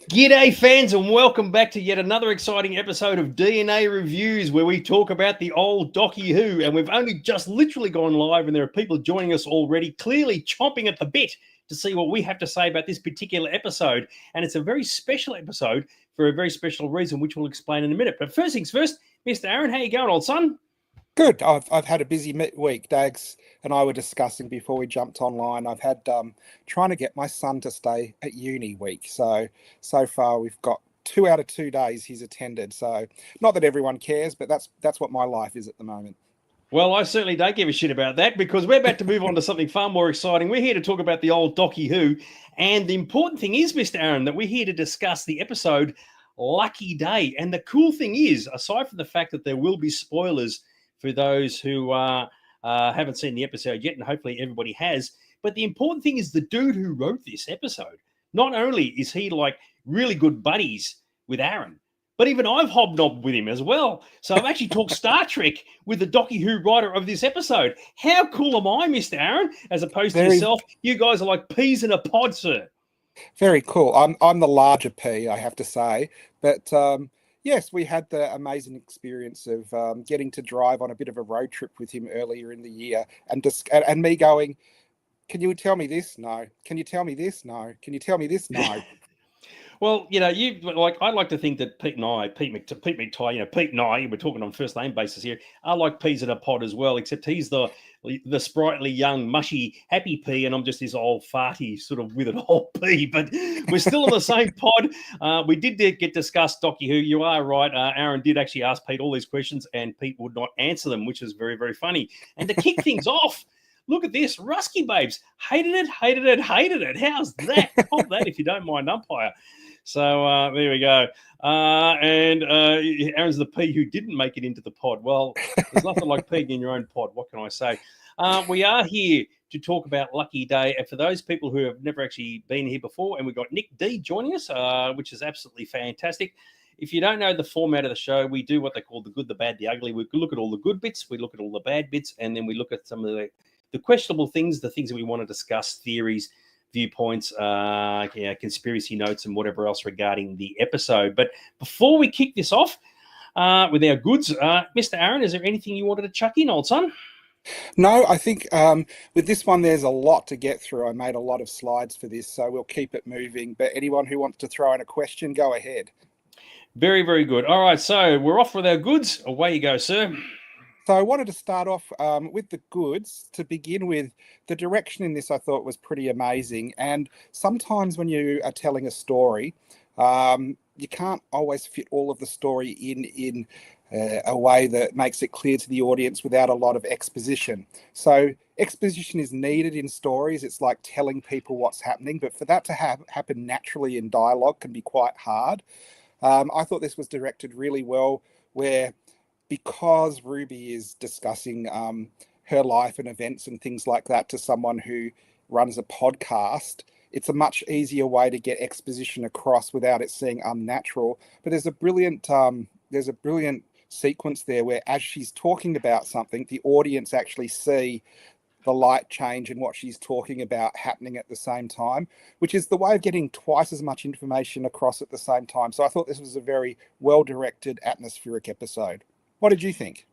G'day fans and welcome back to yet another exciting episode of DNA Reviews where we talk about the old Docky Who, and we've only just literally gone live and there are people joining us already clearly chomping at the bit to see what we have to say about this particular episode, and it's a very special episode for a very special reason which we'll explain in a minute. But first things first, Mr. Aaron, how you going, old son? Good. I've had a busy week. Dags and I were discussing before we jumped online. I've had trying to get my son to stay at uni week. So far we've got 2 out of 2 days he's attended. So not that everyone cares, but that's what my life is at the moment. Well, I certainly don't give a shit about that because we're about to move on to something far more exciting. We're here to talk about the old Docky Who, and the important thing is, Mr. Aaron, that we're here to discuss the episode Lucky Day. And the cool thing is, aside from the fact that there will be spoilers for those who haven't seen the episode yet, and hopefully everybody has, but the important thing is the dude who wrote this episode. Not only is he like really good buddies with Aaron, but even I've hobnobbed with him as well. So I've actually talked Star Trek with the Docky Who writer of this episode. How cool am I, Mr. Aaron? As opposed to yourself, you guys are like peas in a pod, sir. Very cool. I'm the larger P, I have to say. But yes, we had the amazing experience of getting to drive on a bit of a road trip with him earlier in the year, and me going, "Can you tell me this? No. Can you tell me this? No. Can you tell me this? No." Well, you know, I'd like to think that Pete and I, Pete and I, we're talking on first name basis here, are like peas in a pod as well, except he's the sprightly, young, mushy, happy pea, and I'm just this old, farty, sort of withered old pea. But we're still in the same pod. We did get discussed Docky Who. You are right. Aaron did actually ask Pete all these questions, and Pete would not answer them, which is very, very funny. And to kick things off, look at this. Rusky Babes. Hated it. How's that? Hold that if you don't mind, umpire. So there we go. And Aaron's the P who didn't make it into the pod. Well, there's nothing like peeing in your own pod. What can I say? We are here to talk about Lucky Day. And for those people who have never actually been here before, and we've got Nick D joining us, which is absolutely fantastic. If you don't know the format of the show, we do what they call the good, the bad, the ugly. We look at all the good bits, we look at all the bad bits, and then we look at some of the questionable things, the things that we want to discuss, theories, viewpoints, conspiracy notes, and whatever else regarding the episode. But before we kick this off with our goods, Mr. Aaron, is there anything you wanted to chuck in, old son? No, I think with this one, there's a lot to get through. I made a lot of slides for this, so we'll keep it moving. But anyone who wants to throw in a question, go ahead. Very, very good. All right, so we're off with our goods. Away you go, sir. So I wanted to start off with the goods. To begin with, the direction in this I thought was pretty amazing. And sometimes when you are telling a story, you can't always fit all of the story in a way that makes it clear to the audience without a lot of exposition. So exposition is needed in stories. It's like telling people what's happening, but for that to happen naturally in dialogue can be quite hard. I thought this was directed really well, where because Ruby is discussing her life and events and things like that to someone who runs a podcast, it's a much easier way to get exposition across without it seeming unnatural. But there's a brilliant sequence there where, as she's talking about something, the audience actually see the light change and what she's talking about happening at the same time, which is the way of getting twice as much information across at the same time. So I thought this was a very well-directed, atmospheric episode. What did you think?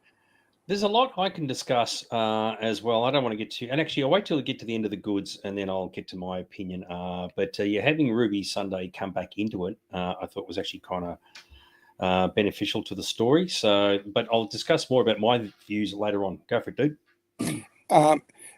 There's a lot I can discuss as well. I don't want to get to, and actually I'll wait till we get to the end of the goods and then I'll get to my opinion. But having Ruby Sunday come back into it, I thought was actually kind of beneficial to the story. So, but I'll discuss more about my views later on. Go for it, dude.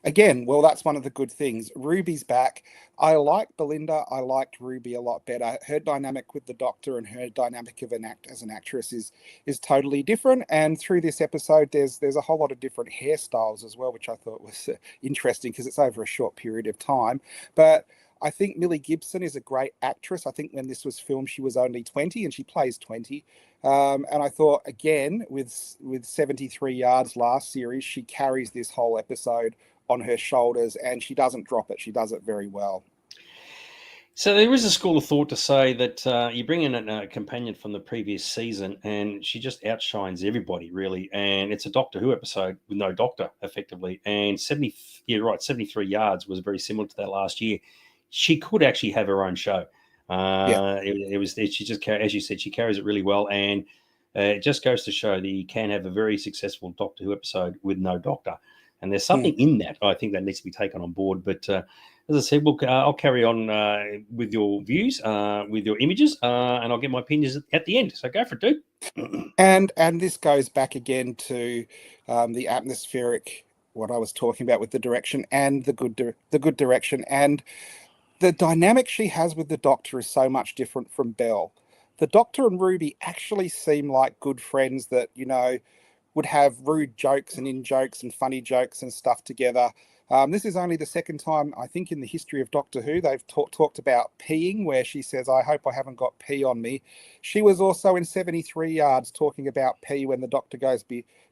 Again, well, that's one of the good things. Ruby's back. I like Belinda. I liked Ruby a lot better. Her dynamic with the Doctor and her dynamic as an actress is totally different. And through this episode, there's a whole lot of different hairstyles as well, which I thought was interesting because it's over a short period of time. But I think Millie Gibson is a great actress. I think when this was filmed, she was only 20 and she plays 20. And I thought, again, with 73 yards last series, she carries this whole episode on her shoulders and she doesn't drop it. She does it very well. So there is a school of thought to say that you bring in a companion from the previous season and she just outshines everybody, really. And it's a Doctor Who episode with no Doctor, effectively. And 73 yards was very similar to that last year. She could actually have her own show. Yeah. She just, as you said, she carries it really well, and it just goes to show that you can have a very successful Doctor Who episode with no Doctor, and there's something in that I think that needs to be taken on board. But as I said, I'll carry on with your views, with your images, and I'll get my opinions at the end. So go for it, dude. And this goes back again to the atmospheric, what I was talking about with the direction and the good direction, and the dynamic she has with the Doctor is so much different from Belle. The Doctor and Ruby actually seem like good friends that, would have rude jokes and in jokes and funny jokes and stuff together. This is only the second time, I think, in the history of Doctor Who they've talked about peeing, where she says, "I hope I haven't got pee on me." She was also in 73 Yards talking about pee when the Doctor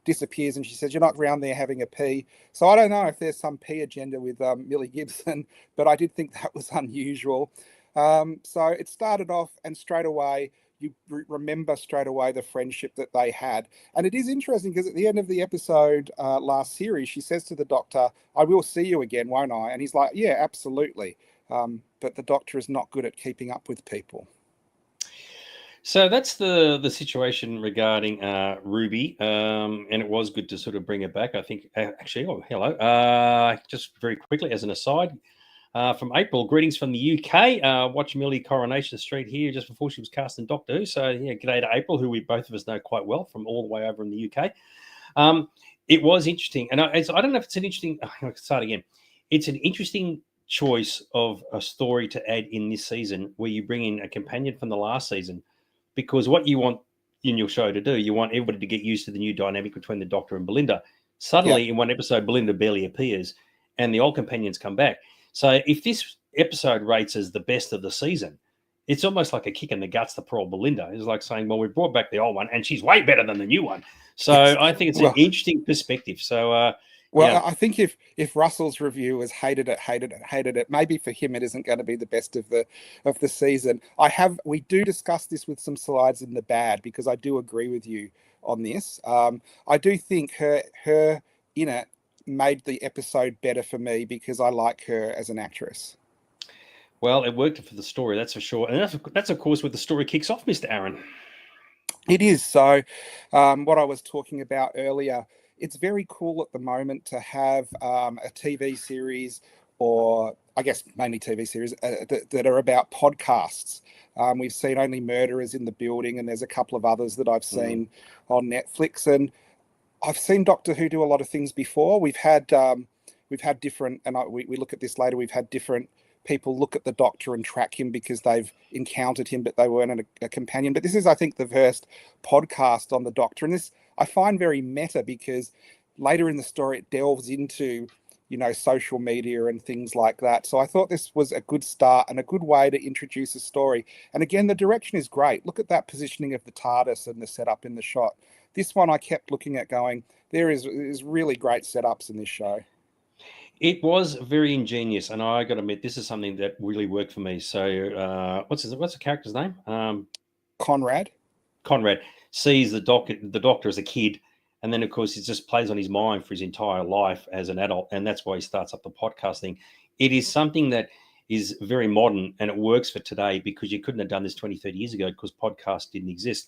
disappears, and she says, "You're not round there having a pee." So I don't know if there's some pee agenda with Millie Gibson, but I did think that was unusual. So it started off, and straight away, you remember straight away the friendship that they had. And it is interesting because at the end of the episode last series, she says to the Doctor, "I will see you again, won't I?" And he's like, "Yeah, absolutely." But the Doctor is not good at keeping up with people. So that's the situation regarding Ruby, and it was good to sort of bring it back. I think actually, oh hello, just very quickly as an aside, from April, greetings from the UK. Watching Millie Coronation Street here just before she was cast in Doctor Who. So yeah, g'day to April, who we both of us know quite well from all the way over in the UK. It was interesting, and I don't know if it's an interesting. I can start again. It's an interesting choice of a story to add in this season, where you bring in a companion from the last season, because what you want in your show to do, you want everybody to get used to the new dynamic between the Doctor and Belinda. Suddenly, in one episode, Belinda barely appears, and the old companions come back. So if this episode rates as the best of the season, it's almost like a kick in the guts to poor old Belinda. It's like saying, well, we brought back the old one, and she's way better than the new one. So Yes. I think it's an interesting perspective. So, well, I think if Russell's review was hated it, maybe for him it isn't going to be the best of the season. We do discuss this with some slides in the bad, because I do agree with you on this. I do think her in it made the episode better for me because I like her as an actress. Well, it worked for the story, that's for sure. And that's of course, where the story kicks off, Mr. Aaron. It is. So, what I was talking about earlier, it's very cool at the moment to have a TV series, or I guess mainly TV series, that are about podcasts. We've seen Only Murderers in the Building, and there's a couple of others that I've seen on Netflix. And I've seen Doctor Who do a lot of things before. We've had different, and we look at this later. We've had different people look at the Doctor and track him because they've encountered him, but they weren't a companion. But this is, I think, the first podcast on the Doctor, and this I find very meta, because later in the story it delves into social media and things like that. So I thought this was a good start and a good way to introduce a story. And again, the direction is great. Look at that positioning of the TARDIS and the setup in the shot. This one I kept looking at going, there is really great setups in this show. It was very ingenious, and I got to admit, this is something that really worked for me. So, what's the character's name? Conrad. Conrad sees the Doctor as a kid, and then of course it just plays on his mind for his entire life as an adult, and that's why he starts up the podcast thing. It is something that is very modern, and it works for today, because you couldn't have done this 20, 30 years ago because podcasts didn't exist.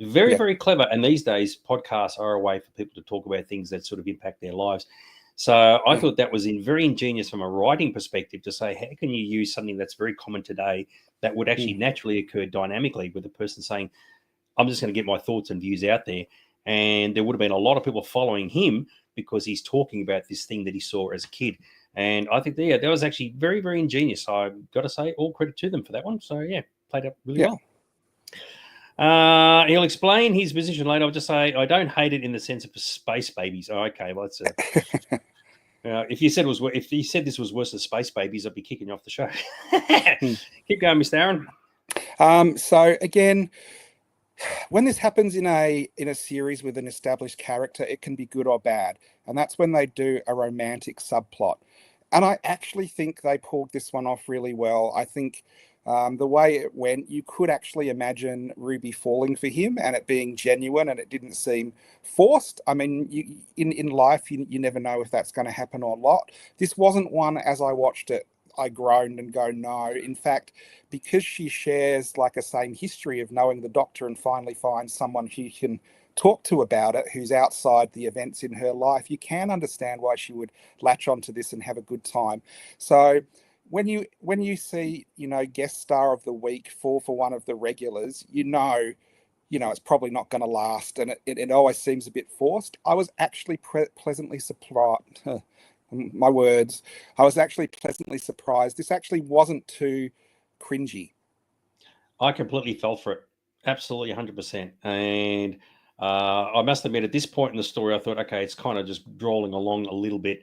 Very, very clever. And these days, podcasts are a way for people to talk about things that sort of impact their lives. So I thought that was very ingenious from a writing perspective, to say, how can you use something that's very common today that would actually naturally occur dynamically, with a person saying, I'm just going to get my thoughts and views out there. And there would have been a lot of people following him because he's talking about this thing that he saw as a kid. And I think that was actually very, very ingenious. So I've got to say, all credit to them for that one. So yeah, played up really well. He'll explain his position later. I'll just say, I don't hate it in the sense of space babies. Oh, okay, well, that's if you said this was worse than Space Babies, I'd be kicking you off the show. Keep going, Mr. Aaron. So again, when this happens in a series with an established character, it can be good or bad, and that's when they do a romantic subplot. And I actually think they pulled this one off really well. I think the way it went, you could actually imagine Ruby falling for him and it being genuine, and it didn't seem forced. I mean, in life, you never know if that's going to happen or not. This wasn't one, as I watched it, I groaned and go, no. In fact, because she shares like a same history of knowing the doctor and finally finds someone she can talk to about it who's outside the events in her life, you can understand why she would latch onto this and have a good time. So when you see, guest star of the week fall for one of the regulars, it's probably not going to last, and it always seems a bit forced. I was actually pleasantly surprised. My words. I was actually pleasantly surprised. This actually wasn't too cringy. I completely fell for it. Absolutely 100%. And I must admit, at this point in the story, I thought, okay, it's kind of just drawing along a little bit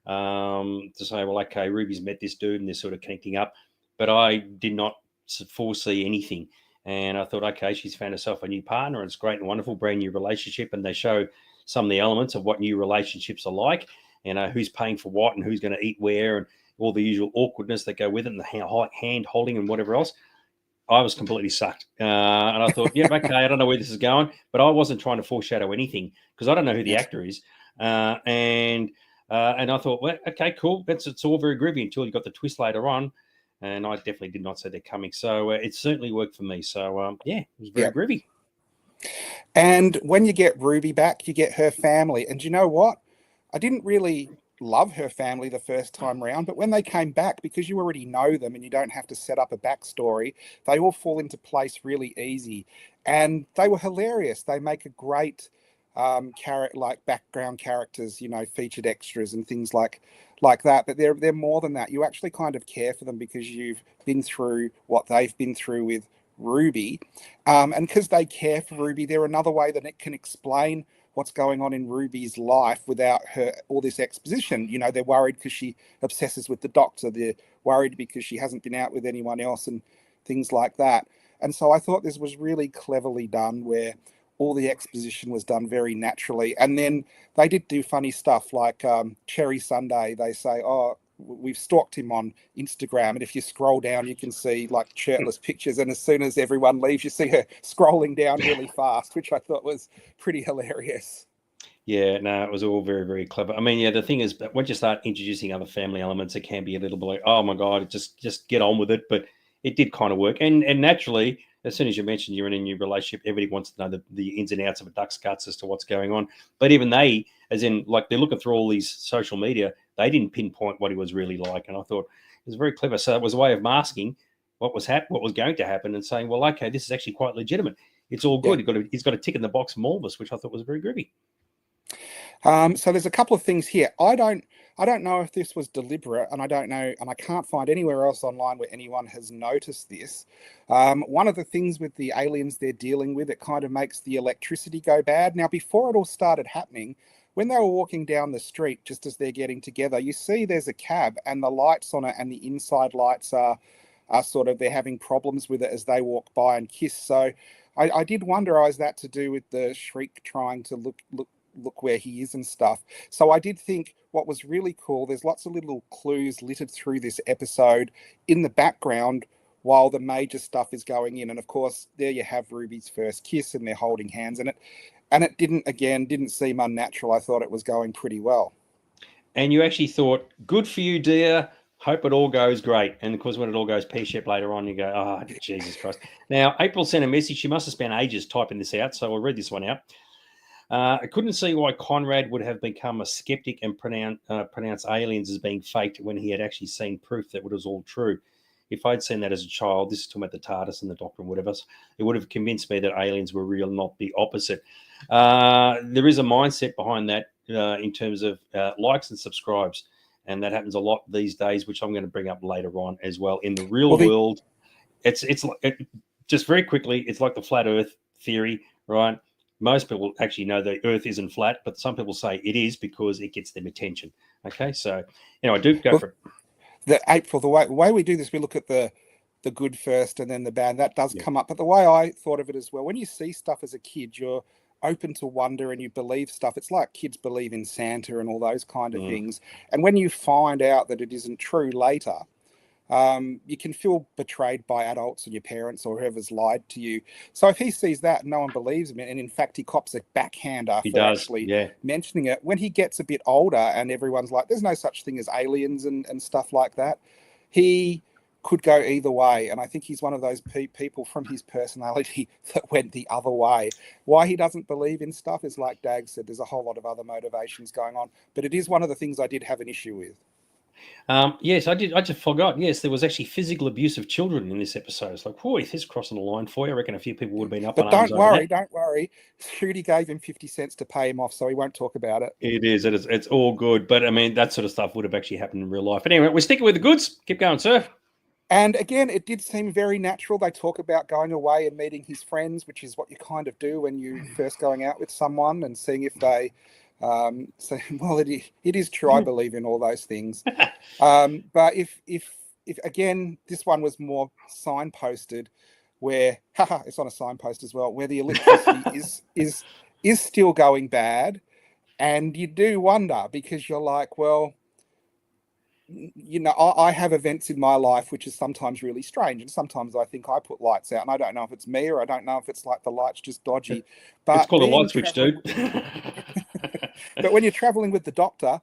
to say, well, okay, Ruby's met this dude and they're sort of connecting up. But I did not foresee anything. And I thought, okay, she's found herself a new partner. And it's great and wonderful, brand new relationship. And they show some of the elements of what new relationships are like, who's paying for what and who's going to eat where and all the usual awkwardness that go with it and the hand holding and whatever else. I was completely sucked. And I thought, yep, okay, I don't know where this is going, but I wasn't trying to foreshadow anything because I don't know who the actor is. And I thought, well, okay, cool. It's all very groovy until you got the twist later on. And I definitely did not see that coming. So it certainly worked for me. So, it was very groovy. And when you get Ruby back, you get her family. And you know what? I didn't really love her family the first time round, but when they came back, because you already know them and you don't have to set up a backstory, they all fall into place really easy. And they were hilarious. They make a great background characters, featured extras and things like that. But they're more than that. You actually kind of care for them because you've been through what they've been through with Ruby. And because they care for Ruby, they're another way that it can explain what's going on in Ruby's life without her all this exposition. They're worried because she obsesses with the doctor. They're worried because she hasn't been out with anyone else and things like that. And so I thought this was really cleverly done, where all the exposition was done very naturally. And then they did do funny stuff like Cherry Sunday. They say, oh, we've stalked him on Instagram, and if you scroll down you can see like shirtless pictures, and as soon as everyone leaves you see her scrolling down really fast, which I thought was pretty hilarious. Yeah, no, it was all very, very clever. I mean, yeah, the thing is, once you start introducing other family elements, it can be a little bit like, oh my god, just get on with it. But it did kind of work, and naturally, as soon as you mentioned you're in a new relationship, everybody wants to know the ins and outs of a duck's guts as to what's going on. But even they, as in, like, they're looking through all these social media, they didn't pinpoint what he was really like, and I thought it was very clever. So it was a way of masking what was going to happen, and saying, well, okay, this is actually quite legitimate. It's all good. Yeah. He's got a tick in the box from all of us, which I thought was very groovy. So there's a couple of things here. I don't know if this was deliberate, and I don't know, and I can't find anywhere else online where anyone has noticed this. One of the things with the aliens they're dealing with, it kind of makes the electricity go bad. Now, before it all started happening, when they were walking down the street, just as they're getting together, you see there's a cab and the lights on it and the inside lights are sort of, they're having problems with it as they walk by and kiss. So I did wonder, is that to do with the Shriek trying to look where he is and stuff? So I did think what was really cool, there's lots of little clues littered through this episode in the background while the major stuff is going in. And of course, there you have Ruby's first kiss and they're holding hands, and it didn't seem unnatural. I thought it was going pretty well. And you actually thought, good for you, dear. Hope it all goes great. And of course, when it all goes pear-shaped later on, you go, oh, Jesus Christ. Now, April sent a message. She must have spent ages typing this out, so I'll read this one out. I couldn't see why Conrad would have become a skeptic and pronounce aliens as being faked when he had actually seen proof that it was all true. If I'd seen that as a child, this is talking about the TARDIS and the Doctor and whatever, it would have convinced me that aliens were real, not the opposite. There is a mindset behind that in terms of likes and subscribes, and that happens a lot these days, which I'm going to bring up later on as well. In the real world, it's just very quickly, it's like the flat Earth theory, right? Most people actually know the Earth isn't flat, but some people say it is because it gets them attention. Okay, so I do go for it. The way we do this, we look at the good first and then the bad. That does come up. But the way I thought of it as well, when you see stuff as a kid, you're open to wonder and you believe stuff. It's like kids believe in Santa and all those kind of things. And when you find out that it isn't true later, you can feel betrayed by adults and your parents or whoever's lied to you. So if he sees that and no one believes him, and in fact he cops a backhander for actually mentioning it, when he gets a bit older and everyone's like, there's no such thing as aliens and stuff like that, he could go either way, and I think he's one of those people from his personality that went the other way. Why he doesn't believe in stuff is, like Dag said, there's a whole lot of other motivations going on, but it is one of the things I did have an issue with. Yes, I did. I just forgot. Yes, there was actually physical abuse of children in this episode. It's like, boy, this is crossing the line for you. I reckon a few people would have been up But on arms over that. don't worry. Shooty gave him 50 cents to pay him off, so he won't talk about it. It is. It's all good. But I mean, that sort of stuff would have actually happened in real life. But anyway, we're sticking with the goods. Keep going, sir. And again, it did seem very natural. They talk about going away and meeting his friends, which is what you kind of do when you're first going out with someone, and seeing if they say, well, it is true. I believe in all those things. But if again, this one was more signposted, where it's on a signpost as well, where the electricity is still going bad, and you do wonder, because you're like, well, you know, I have events in my life which is sometimes really strange, and sometimes I think I put lights out, and I don't know if it's me, or I don't know if it's like the light's just dodgy. But it's called a light switch, dude. But when you're traveling with the doctor,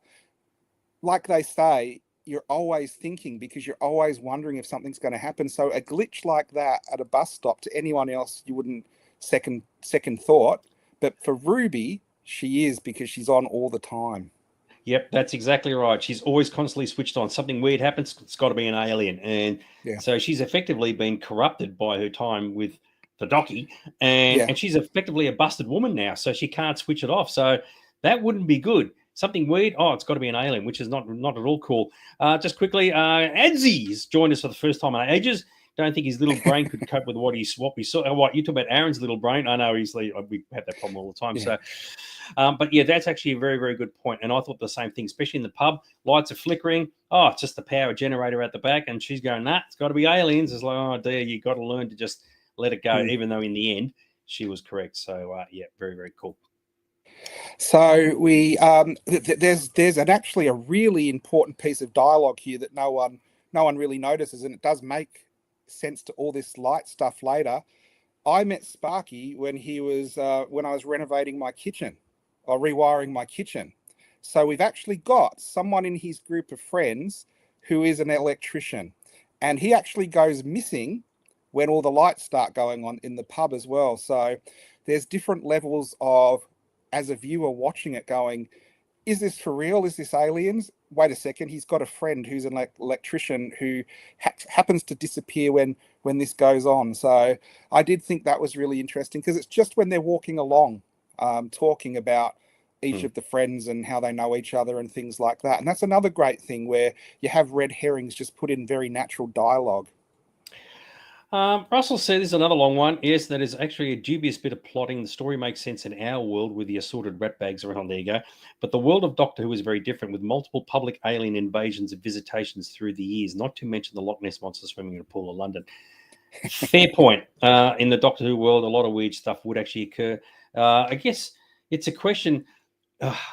like they say, you're always thinking, because you're always wondering if something's going to happen. So a glitch like that at a bus stop, to anyone else, you wouldn't second thought. But for Ruby, she is, because she's on all the time. Yep, that's exactly right. She's always constantly switched on. Something weird happens, it's got to be an alien. And so she's effectively been corrupted by her time with the docky, and she's effectively a busted woman now, so she can't switch it off. So that wouldn't be good. Something weird, it's got to be an alien, which is not at all cool. Just quickly, Adzy's joined us for the first time in ages. Don't think his little brain could cope with what we saw. What you talk about, Aaron's little brain? I know we have that problem all the time. So, but yeah, that's actually a very, very good point. And I thought the same thing, especially in the pub. Lights are flickering. Oh, it's just the power generator at the back, and she's going, nah, it's got to be aliens. It's like, oh dear, you got to learn to just let it go, even though in the end she was correct. So yeah, very, very cool. So we there's actually a really important piece of dialogue here that no one really notices, and it does make sense to all this light stuff later. I met Sparky when he was when I was renovating my kitchen, or rewiring my kitchen. So we've actually got someone in his group of friends who is an electrician, and he actually goes missing when all the lights start going on in the pub as well. So there's different levels of, as a viewer watching it, going, is this for real? Is this aliens? Wait a second, he's got a friend who's an electrician who happens to disappear when this goes on. So I did think that was really interesting, because it's just when they're walking along, talking about each of the friends and how they know each other and things like that. And that's another great thing, where you have red herrings just put in very natural dialogue. Russell said, this is another long one. Yes, that is actually a dubious bit of plotting. The story makes sense in our world with the assorted rat bags around. There you go. But the world of Doctor Who is very different, with multiple public alien invasions and visitations through the years, not to mention the Loch Ness Monster swimming in a pool of London. Fair point. In the Doctor Who world, a lot of weird stuff would actually occur. I guess it's a question.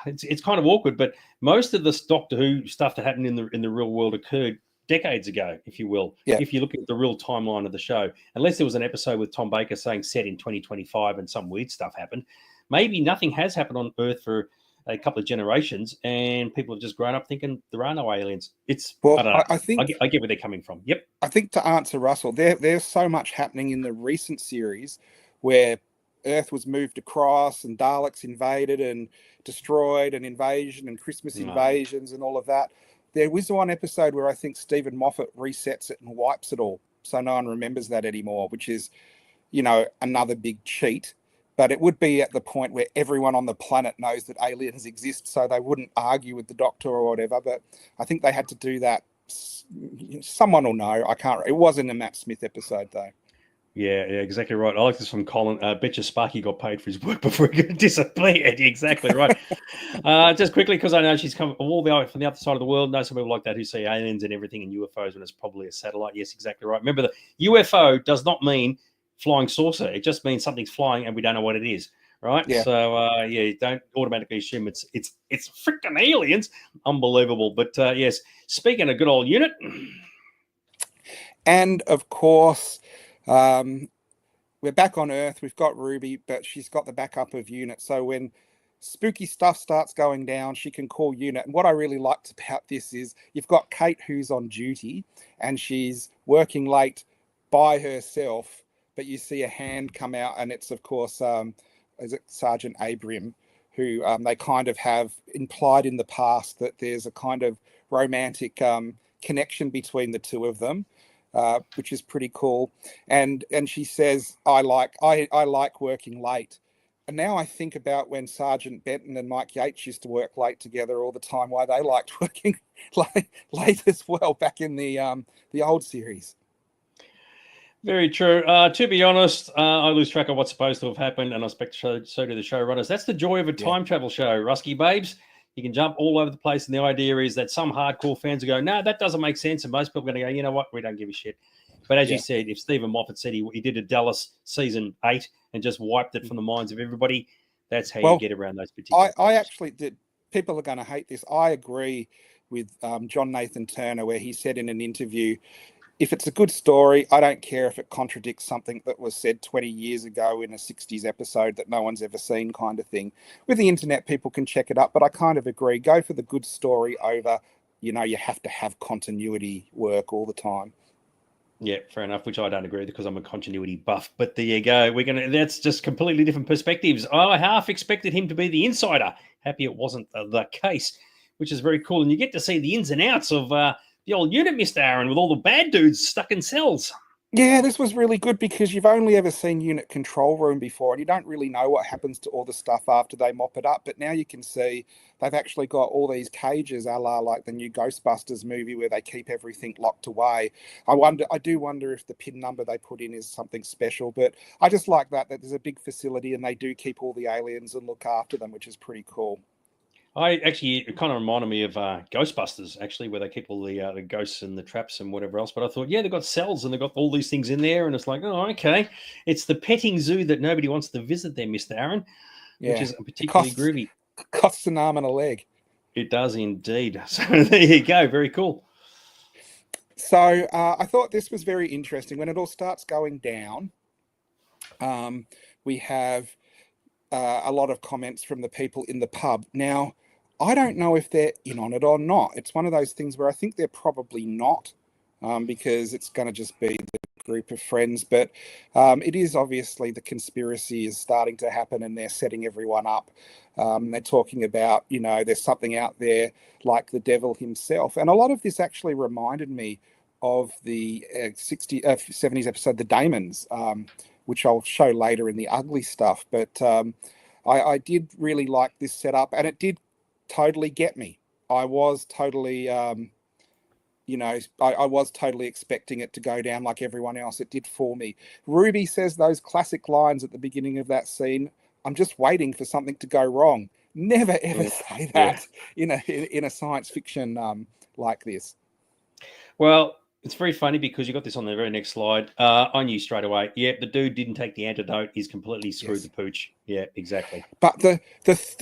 It's kind of awkward, but most of this Doctor Who stuff that happened in the real world occurred decades ago, if you will. If you look at the real timeline of the show, unless there was an episode with Tom Baker saying set in 2025 and some weird stuff happened, maybe nothing has happened on Earth for a couple of generations, and people have just grown up thinking there are no aliens. I think I get where they're coming from. Yep. I think, to answer Russell, there's so much happening in the recent series where Earth was moved across and Daleks invaded and destroyed, and invasion and Christmas invasions and all of that. There was one episode where I think Stephen Moffat resets it and wipes it all, so no one remembers that anymore, which is, you know, another big cheat. But it would be at the point where everyone on the planet knows that aliens exist, so they wouldn't argue with the Doctor or whatever. But I think they had to do that. Someone will know. I can't. It wasn't a Matt Smith episode, though. Yeah, exactly right. I like this from Colin. Bet you Sparky got paid for his work before he disappeared. Exactly right. Just quickly, because I know she's come all the way from the other side of the world. Know some people like that who see aliens and everything and UFOs when it's probably a satellite. Yes, exactly right. Remember, the UFO does not mean flying saucer. It just means something's flying and we don't know what it is. Right? Yeah. So don't automatically assume it's freaking aliens. Unbelievable. But yes, speaking of good old unit. And of course, we're back on Earth. We've got Ruby, but she's got the backup of Unit. So when spooky stuff starts going down, she can call unit. And what I really liked about this is you've got Kate who's on duty and she's working late by herself, but you see a hand come out, and it's of course is it Sergeant Abram, who they kind of have implied in the past that there's a kind of romantic connection between the two of them, which is pretty cool. And she says, I like working late. And now I think about when Sergeant Benton and Mike Yates used to work late together all the time, why they liked working late as well back in the old series. Very true. To be honest, I lose track of what's supposed to have happened, and I expect so do the showrunners. That's the joy of a time travel show, Rusky Babes. You can jump all over the place, and the idea is that some hardcore fans will go, no, that doesn't make sense, and most people are going to go, you know what, we don't give a shit. But as you said, if Stephen Moffat said he did a Dallas season 8 and just wiped it from the minds of everybody, that's how you get around those particular I actually did. People are going to hate this. I agree with John Nathan Turner, where he said in an interview, if it's a good story, I don't care if it contradicts something that was said 20 years ago in a 60s episode that no one's ever seen, kind of thing. With the internet, people can check it up, but I kind of agree. Go for the good story over, you have to have continuity work all the time. Yeah, fair enough, which I don't agree because I'm a continuity buff. But there you go. That's just completely different perspectives. I half expected him to be the insider. Happy it wasn't the case, which is very cool. And you get to see the ins and outs of the old unit, Mr. Aaron, with all the bad dudes stuck in cells. Yeah, this was really good because you've only ever seen Unit Control Room before, and you don't really know what happens to all the stuff after they mop it up. But now you can see they've actually got all these cages, a la like the new Ghostbusters movie, where they keep everything locked away. I do wonder if the PIN number they put in is something special, but I just like that there's a big facility and they do keep all the aliens and look after them, which is pretty cool. It kind of reminded me of Ghostbusters, actually, where they keep all the ghosts and the traps and whatever else. But I thought, they've got cells and they've got all these things in there. And it's like, oh, okay. It's the petting zoo that nobody wants to visit there, Mr. Aaron, which is particularly groovy. Costs an arm and a leg. It does indeed. So there you go. Very cool. So I thought this was very interesting. When it all starts going down, we have a lot of comments from the people in the pub. Now, I don't know if they're in on it or not. It's one of those things where I think they're probably not, because it's going to just be the group of friends. But it is obviously the conspiracy is starting to happen and they're setting everyone up. They're talking about, there's something out there like the devil himself. And a lot of this actually reminded me of the 70s episode, The Daemons, which I'll show later in the ugly stuff. But I did really like this setup, and it did totally get me. I was totally, I was totally expecting it to go down like everyone else. It did for me. Ruby says those classic lines at the beginning of that scene, I'm just waiting for something to go wrong. Never, ever say that in a science fiction like this. Well, it's very funny because you got this on the very next slide. I knew straight away. Yeah, the dude didn't take the antidote. He's completely screwed the pooch. Yeah, exactly. But the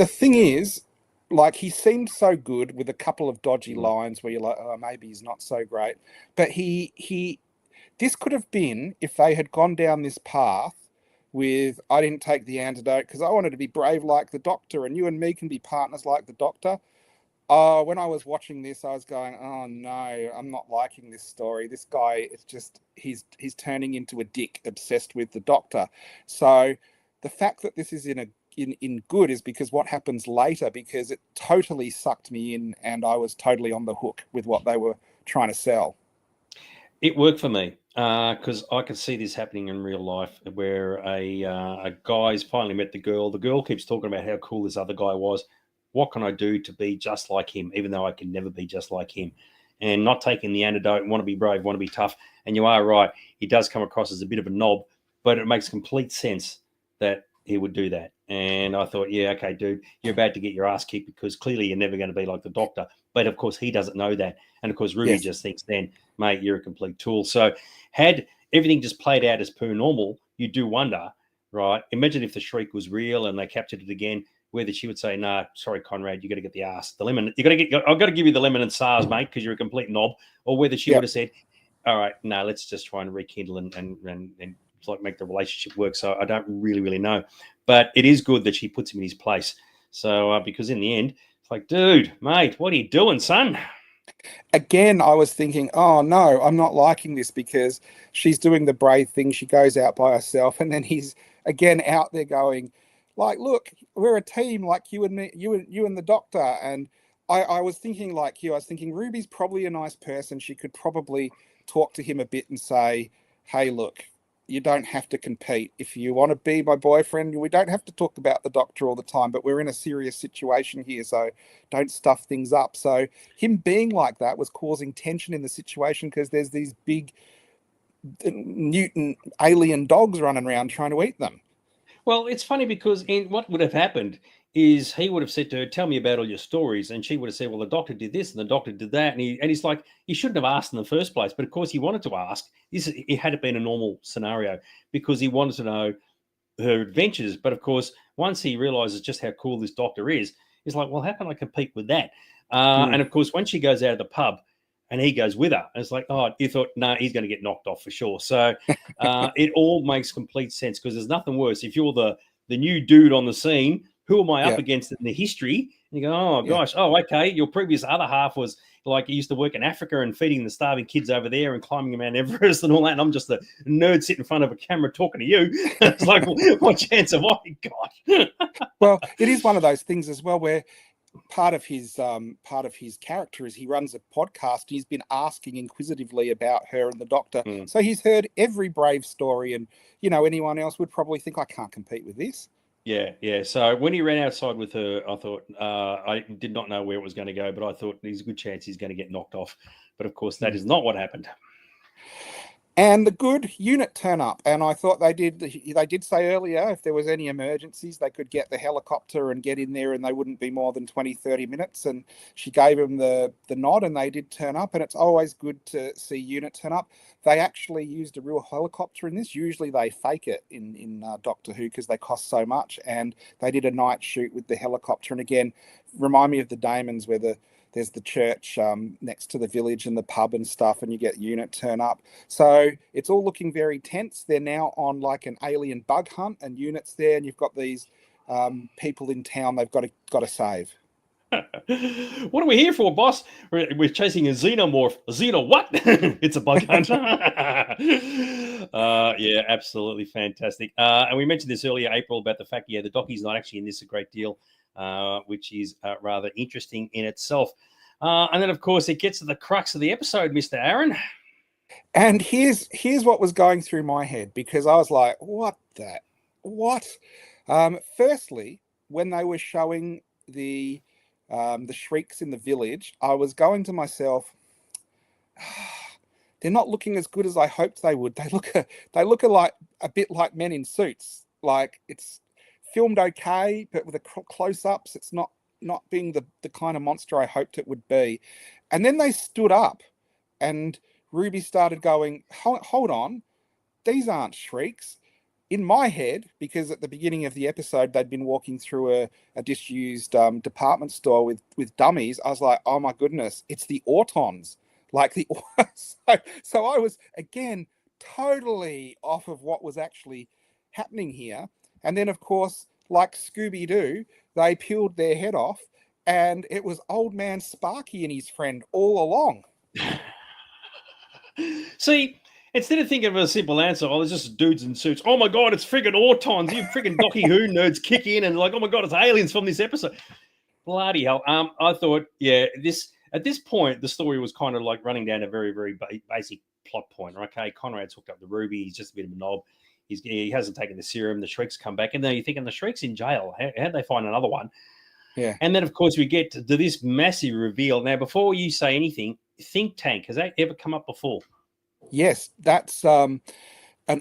thing is, like, he seemed so good with a couple of dodgy lines where you're like, oh, maybe he's not so great. But this could have been, if they had gone down this path with, I didn't take the antidote because I wanted to be brave like the Doctor, and you and me can be partners like the Doctor. When I was watching this, I was going, oh no, I'm not liking this story. This guy, it's just, he's turning into a dick obsessed with the Doctor. So the fact that this is in good is because what happens later, because it totally sucked me in and I was totally on the hook with what they were trying to sell. It worked for me because I could see this happening in real life, where a guy's finally met the girl. The girl keeps talking about how cool this other guy was. What can I do to be just like him, even though I can never be just like him? And not taking the antidote, want to be brave, want to be tough. And you are right. He does come across as a bit of a knob, but it makes complete sense that he would do that. And I thought, yeah, okay, dude, you're about to get your ass kicked because clearly you're never going to be like the Doctor. But of course, he doesn't know that. And of course, Ruby just thinks then, mate, you're a complete tool. So had everything just played out as per normal, you do wonder, right? Imagine if the shriek was real and they captured it again, whether she would say, nah, sorry, Conrad, you got to get the ass, the lemon. I've got to give you the lemon and SARS, mate, because you're a complete knob. Or whether she would have said, all right, no, let's just try and rekindle and like make the relationship work. So I don't really know. But it is good that she puts him in his place. So because in the end, it's like, dude, mate, what are you doing, son? Again, I was thinking, oh no, I'm not liking this because she's doing the brave thing. She goes out by herself, and then he's again out there going, like, look, we're a team, like you and me, you and the doctor. And I was thinking like you, I was thinking Ruby's probably a nice person. She could probably talk to him a bit and say, hey, look, you don't have to compete. If you want to be my boyfriend, we don't have to talk about the doctor all the time, but we're in a serious situation here, so don't stuff things up. So him being like that was causing tension in the situation because there's these big mutant alien dogs running around trying to eat them. Well, it's funny because in what would have happened is he would have said to her, "Tell me about all your stories," and she would have said, "Well, the doctor did this and the doctor did that," and he's like, "He shouldn't have asked in the first place." But of course, he wanted to ask. It had been a normal scenario because he wanted to know her adventures. But of course, once he realizes just how cool this doctor is, he's like, well, how can I compete with that? Mm. And of course, when she goes out of the pub and he goes with her, it's like, oh, you thought, no, he's going to get knocked off for sure. So it all makes complete sense because there's nothing worse. If you're the new dude on the scene, who am I up Yeah, against in the history? And you go, oh, yeah. gosh, oh, okay. Your previous other half was like he used to work in Africa and feeding the starving kids over there and climbing Mount Everest and all that. And I'm just a nerd sitting in front of a camera talking to you. It's like, what chance have I got? Well, it is one of those things as well where part of his character is he runs a podcast. He's been asking inquisitively about her and the doctor, so he's heard every brave story. And anyone else would probably think, I can't compete with this. Yeah, yeah. So when he ran outside with her, I thought I did not know where it was going to go, but I thought there's a good chance he's going to get knocked off. But of course, that is not what happened. And the good unit turn up, and I thought they did say earlier if there was any emergencies they could get the helicopter and get in there and they wouldn't be more than 20-30 minutes, and she gave them the nod and they did turn up. And it's always good to see unit turn up. They actually used a real helicopter in this. Usually they fake it in Doctor Who because they cost so much, and they did a night shoot with the helicopter. And again, remind me of the Damons where there's the church next to the village and the pub and stuff, and you get unit turn up. So it's all looking very tense. They're now on like an alien bug hunt, and units there, and you've got these people in town they've got to save. What are we here for, boss? We're chasing a xenomorph. A xeno what? It's a bug hunt. Yeah, absolutely fantastic. And we mentioned this earlier, April, about the fact, the Dockie's not actually in this a great deal, which is rather interesting in itself. And then, of course, it gets to the crux of the episode, Mr. Aaron. And here's what was going through my head, because I was like, what? Firstly, when they were showing the shrieks in the village, I was going to myself, they're not looking as good as I hoped they would. They look like a bit like men in suits. Like, it's filmed okay, but with the close-ups, it's not being the kind of monster I hoped it would be. And then they stood up, and Ruby started going, hold on, these aren't shrieks. In my head, because at the beginning of the episode, they'd been walking through a disused department store with dummies, I was like, oh my goodness, it's the Autons. Like so I was, again, totally off of what was actually happening here. And then, of course, like Scooby-Doo, they peeled their head off, and it was old man Sparky and his friend all along. See, instead of thinking of a simple answer, oh, there's just dudes in suits. Oh my God, it's friggin' Autons. You friggin' Doctor Who nerds kick in and like, oh my God, it's aliens from this episode. Bloody hell. I thought, at this point, the story was kind of like running down a very, very basic plot point. Okay, Conrad's hooked up to Ruby. He's just a bit of a knob. He hasn't taken the serum. The Shriek's come back. And then you're thinking, the Shriek's in jail. How'd they find another one? Yeah. And then, of course, we get to this massive reveal. Now, before you say anything, think tank, has that ever come up before? Yes, that's an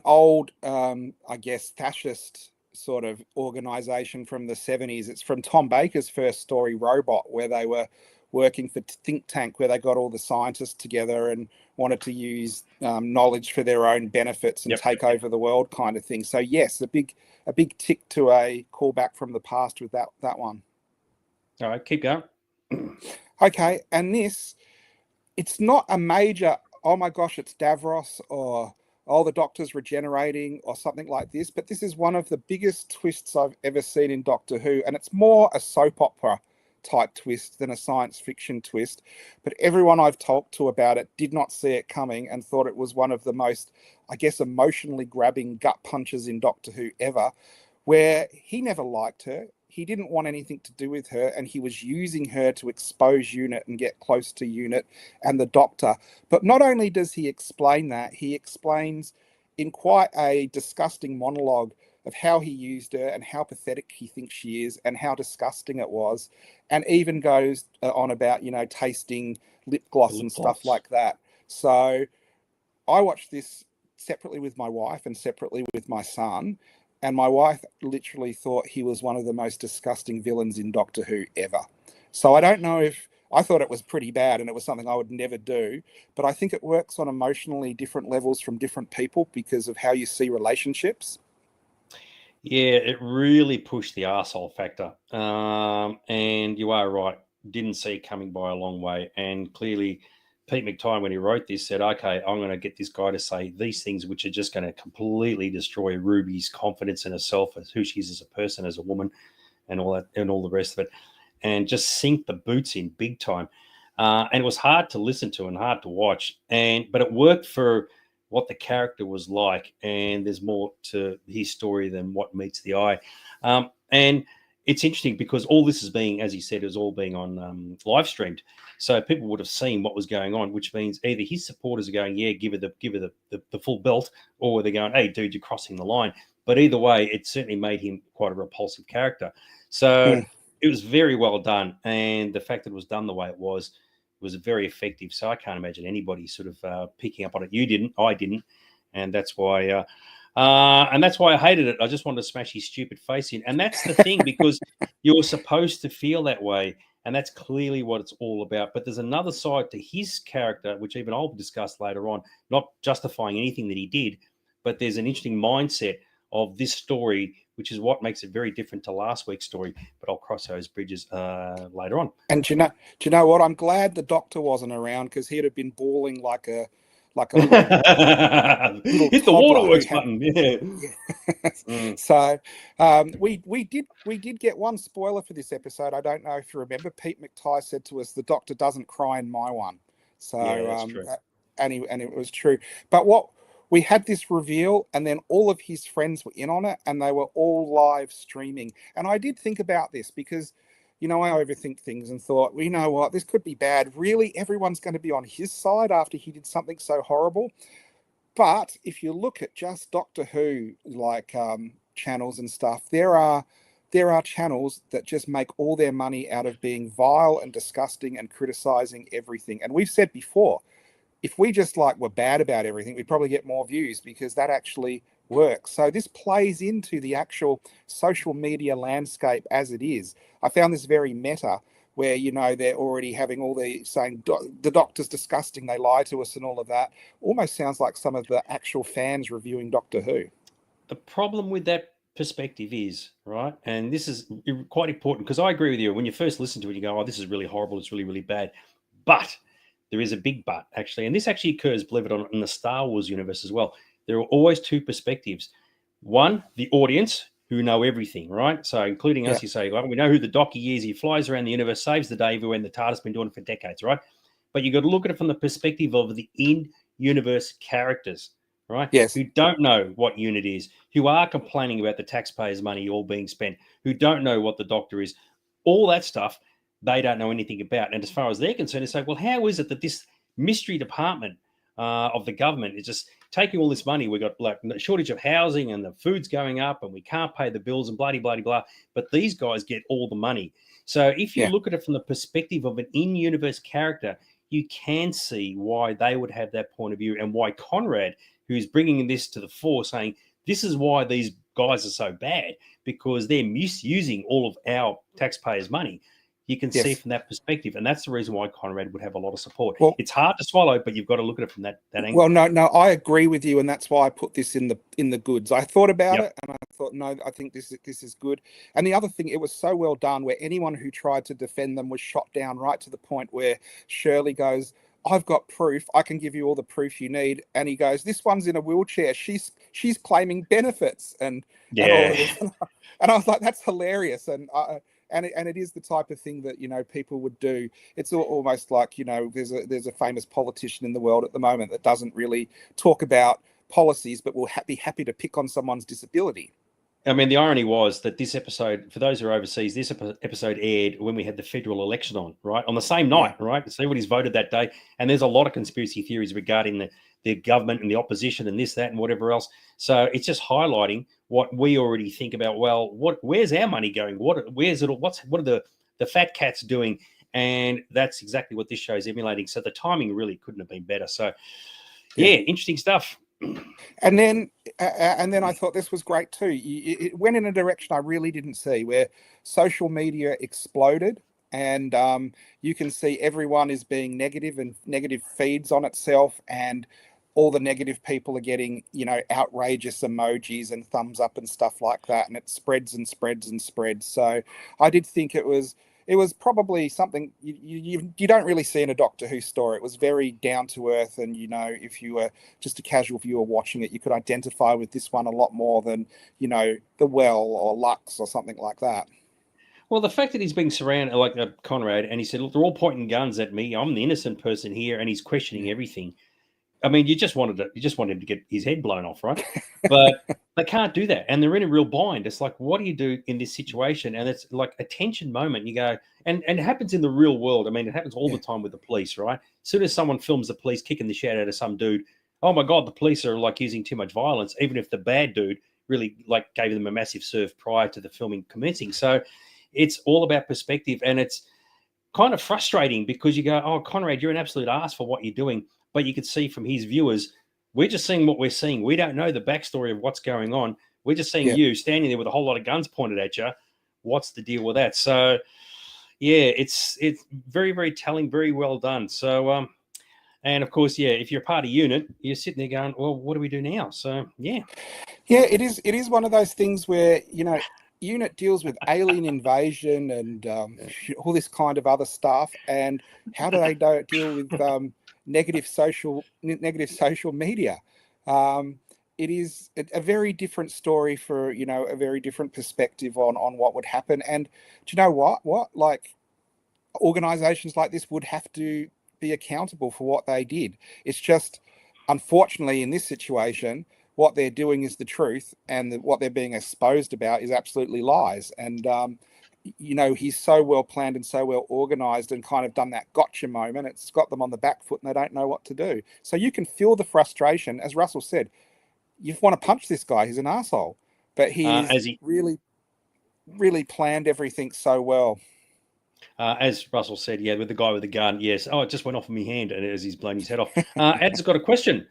old, I guess, fascist sort of organization from the 70s. It's from Tom Baker's first story, Robot, where they were working for think tank, where they got all the scientists together and wanted to use knowledge for their own benefits and take over the world, kind of thing. So yes, a big tick to a callback from the past with that one. All right, keep going. Okay, and it's not a major, oh my gosh, it's Davros or oh, the Doctor's regenerating or something like this. But this is one of the biggest twists I've ever seen in Doctor Who. And it's more a soap opera type twist than a science fiction twist. But everyone I've talked to about it did not see it coming and thought it was one of the most, I guess, emotionally grabbing gut punches in Doctor Who ever, where he never liked her. He didn't want anything to do with her, and he was using her to expose Unit and get close to Unit and the Doctor. But not only does he explain that, he explains in quite a disgusting monologue of how he used her and how pathetic he thinks she is and how disgusting it was, and even goes on about, tasting lip gloss and stuff like that. So I watched this separately with my wife and separately with my son, and my wife literally thought he was one of the most disgusting villains in Doctor Who ever. So I don't know if I thought it was pretty bad and it was something I would never do, but I think it works on emotionally different levels from different people because of how you see relationships. Yeah, it really pushed the arsehole factor. And you are right. Didn't see it coming by a long way. And clearly, Pete McTighe, when he wrote this, said, okay, I'm going to get this guy to say these things, which are just going to completely destroy Ruby's confidence in herself, as who she is as a person, as a woman, and all that, and all the rest of it, and just sink the boots in big time. And it was hard to listen to and hard to watch. But it worked for what the character was like, and there's more to his story than what meets the eye. And it's interesting because all this is being, as he said, is all being on live streamed, so people would have seen what was going on, which means either his supporters are going, "Yeah, give her the full belt," or they're going, "Hey, dude, you're crossing the line." But either way, it certainly made him quite a repulsive character. So it was very well done, and the fact that it was done the way it was very effective. So I can't imagine anybody sort of picking up on it. You didn't, I didn't, and that's why. And that's why I hated it. I just wanted to smash his stupid face in. And that's the thing, because you're supposed to feel that way, and that's clearly what it's all about. But there's another side to his character, which even I'll discuss later on, not justifying anything that he did, but there's an interesting mindset of this story, which is what makes it very different to last week's story. But I'll cross those bridges later on. And do you know what? I'm glad the Doctor wasn't around, because he'd have been bawling like a little hit the toddler waterworks button. Yeah. So we did get one spoiler for this episode. I don't know if you remember. Pete McTighe said to us, "The Doctor doesn't cry in my one." So Yeah, that's true. And it was true. But what we had this reveal, and then all of his friends were in on it, and they were all live streaming. And I did think about this because, I overthink things and thought, well, you know what, this could be bad. Really, everyone's going to be on his side after he did something so horrible. But if you look at just Doctor Who, like channels and stuff, there are channels that just make all their money out of being vile and disgusting and criticizing everything. And we've said before, if we just were bad about everything, we'd probably get more views, because that actually works. So this plays into the actual social media landscape as it is. I found this very meta, where they're already having all the saying the Doctor's disgusting, they lie to us and all of that. Almost sounds like some of the actual fans reviewing Doctor Who. The problem with that perspective is, right, and this is quite important, because I agree with you. When you first listen to it, you go, "Oh, this is really horrible. It's really, really bad." But there is a big but, actually, and this actually occurs, believe it or not, in the Star Wars universe as well. There are always two perspectives. One, the audience, who know everything, right? So including us, you say, well, we know who the Doctor is. He flies around the universe, saves the day everywhere, and the TARDIS has been doing it for decades, right? But you've got to look at it from the perspective of the in-universe characters, right? Yes. Who don't know what unit is, who are complaining about the taxpayers' money all being spent, who don't know what the Doctor is. All that stuff they don't know anything about. And as far as they're concerned, it's like, well, how is it that this mystery department of the government is just taking all this money? We've got a shortage of housing, and the food's going up, and we can't pay the bills, and blah, blah, blah. But these guys get all the money. So if you look at it from the perspective of an in-universe character, you can see why they would have that point of view, and why Conrad, who's bringing this to the fore, saying this is why these guys are so bad, because they're misusing all of our taxpayers' money. You can see from that perspective, and that's the reason why Conrad would have a lot of support. Well, it's hard to swallow, but you've got to look at it from that angle. Well, no, I agree with you, and that's why I put this in the goods. I thought about it, and I thought, no, I think this is good. And the other thing, it was so well done, where anyone who tried to defend them was shot down, right to the point where Shirley goes, I've got proof. I can give you all the proof you need. And he goes, this one's in a wheelchair. She's claiming benefits and all of Yeah. this. And I was like, that's hilarious. And it is the type of thing that, people would do. It's almost like, there's a famous politician in the world at the moment that doesn't really talk about policies, but will be happy to pick on someone's disability. I mean, the irony was that this episode, for those who are overseas, this episode aired when we had the federal election on, right? On the same night, Yeah. right? So everybody's voted that day. And there's a lot of conspiracy theories regarding the government and the opposition and this, that, and whatever else. So it's just highlighting what we already think about. Well, where's our money going? What are the fat cats doing? And that's exactly what this show is emulating. So the timing really couldn't have been better. So yeah, interesting stuff. And then I thought this was great too. It went in a direction I really didn't see, where social media exploded, and you can see everyone is being negative, and negative feeds on itself, and all the negative people are getting, outrageous emojis and thumbs up and stuff like that, and it spreads and spreads and spreads. So I did think it was probably something you don't really see in a Doctor Who story. It was very down to earth, and if you were just a casual viewer watching it, you could identify with this one a lot more than The Well or Lux or something like that. Well, the fact that he's being surrounded like Conrad, and he said, "Look, they're all pointing guns at me. I'm the innocent person here," and he's questioning everything. I mean, you just wanted him to get his head blown off, right? But they can't do that, and they're in a real bind. It's like, what do you do in this situation? And it's like a tension moment. You go, and it happens in the real world. I mean, it happens all the time with the police, right? As soon as someone films the police kicking the shit out of some dude, oh my god, the police are like using too much violence, even if the bad dude really like gave them a massive serve prior to the filming commencing. So it's all about perspective, and it's kind of frustrating because you go, oh, Conrad, you're an absolute ass for what you're doing. But you can see from his viewers, we're just seeing what we're seeing. We don't know the backstory of what's going on. We're just seeing you standing there with a whole lot of guns pointed at you. What's the deal with that? So, yeah, it's very, very telling, very well done. So, and of course, yeah, if you're a part of UNIT, you're sitting there going, well, what do we do now? So, yeah. Yeah, it is one of those things where, UNIT deals with alien invasion and all this kind of other stuff. And how do they deal with negative social media? It is a very different story for, a very different perspective on what would happen. And do you know what? Like, organizations like this would have to be accountable for what they did. It's just, unfortunately, in this situation, what they're doing is the truth, and what they're being exposed about is absolutely lies. And he's so well planned and so well organized, and kind of done that gotcha moment. It's got them on the back foot, and they don't know what to do. So you can feel the frustration. As Russell said, you want to punch this guy. He's an asshole, but he really, really planned everything so well. As Russell said, yeah, with the guy with the gun, yes. Oh, it just went off in my hand, and as he's blown his head off. Ed's got a question.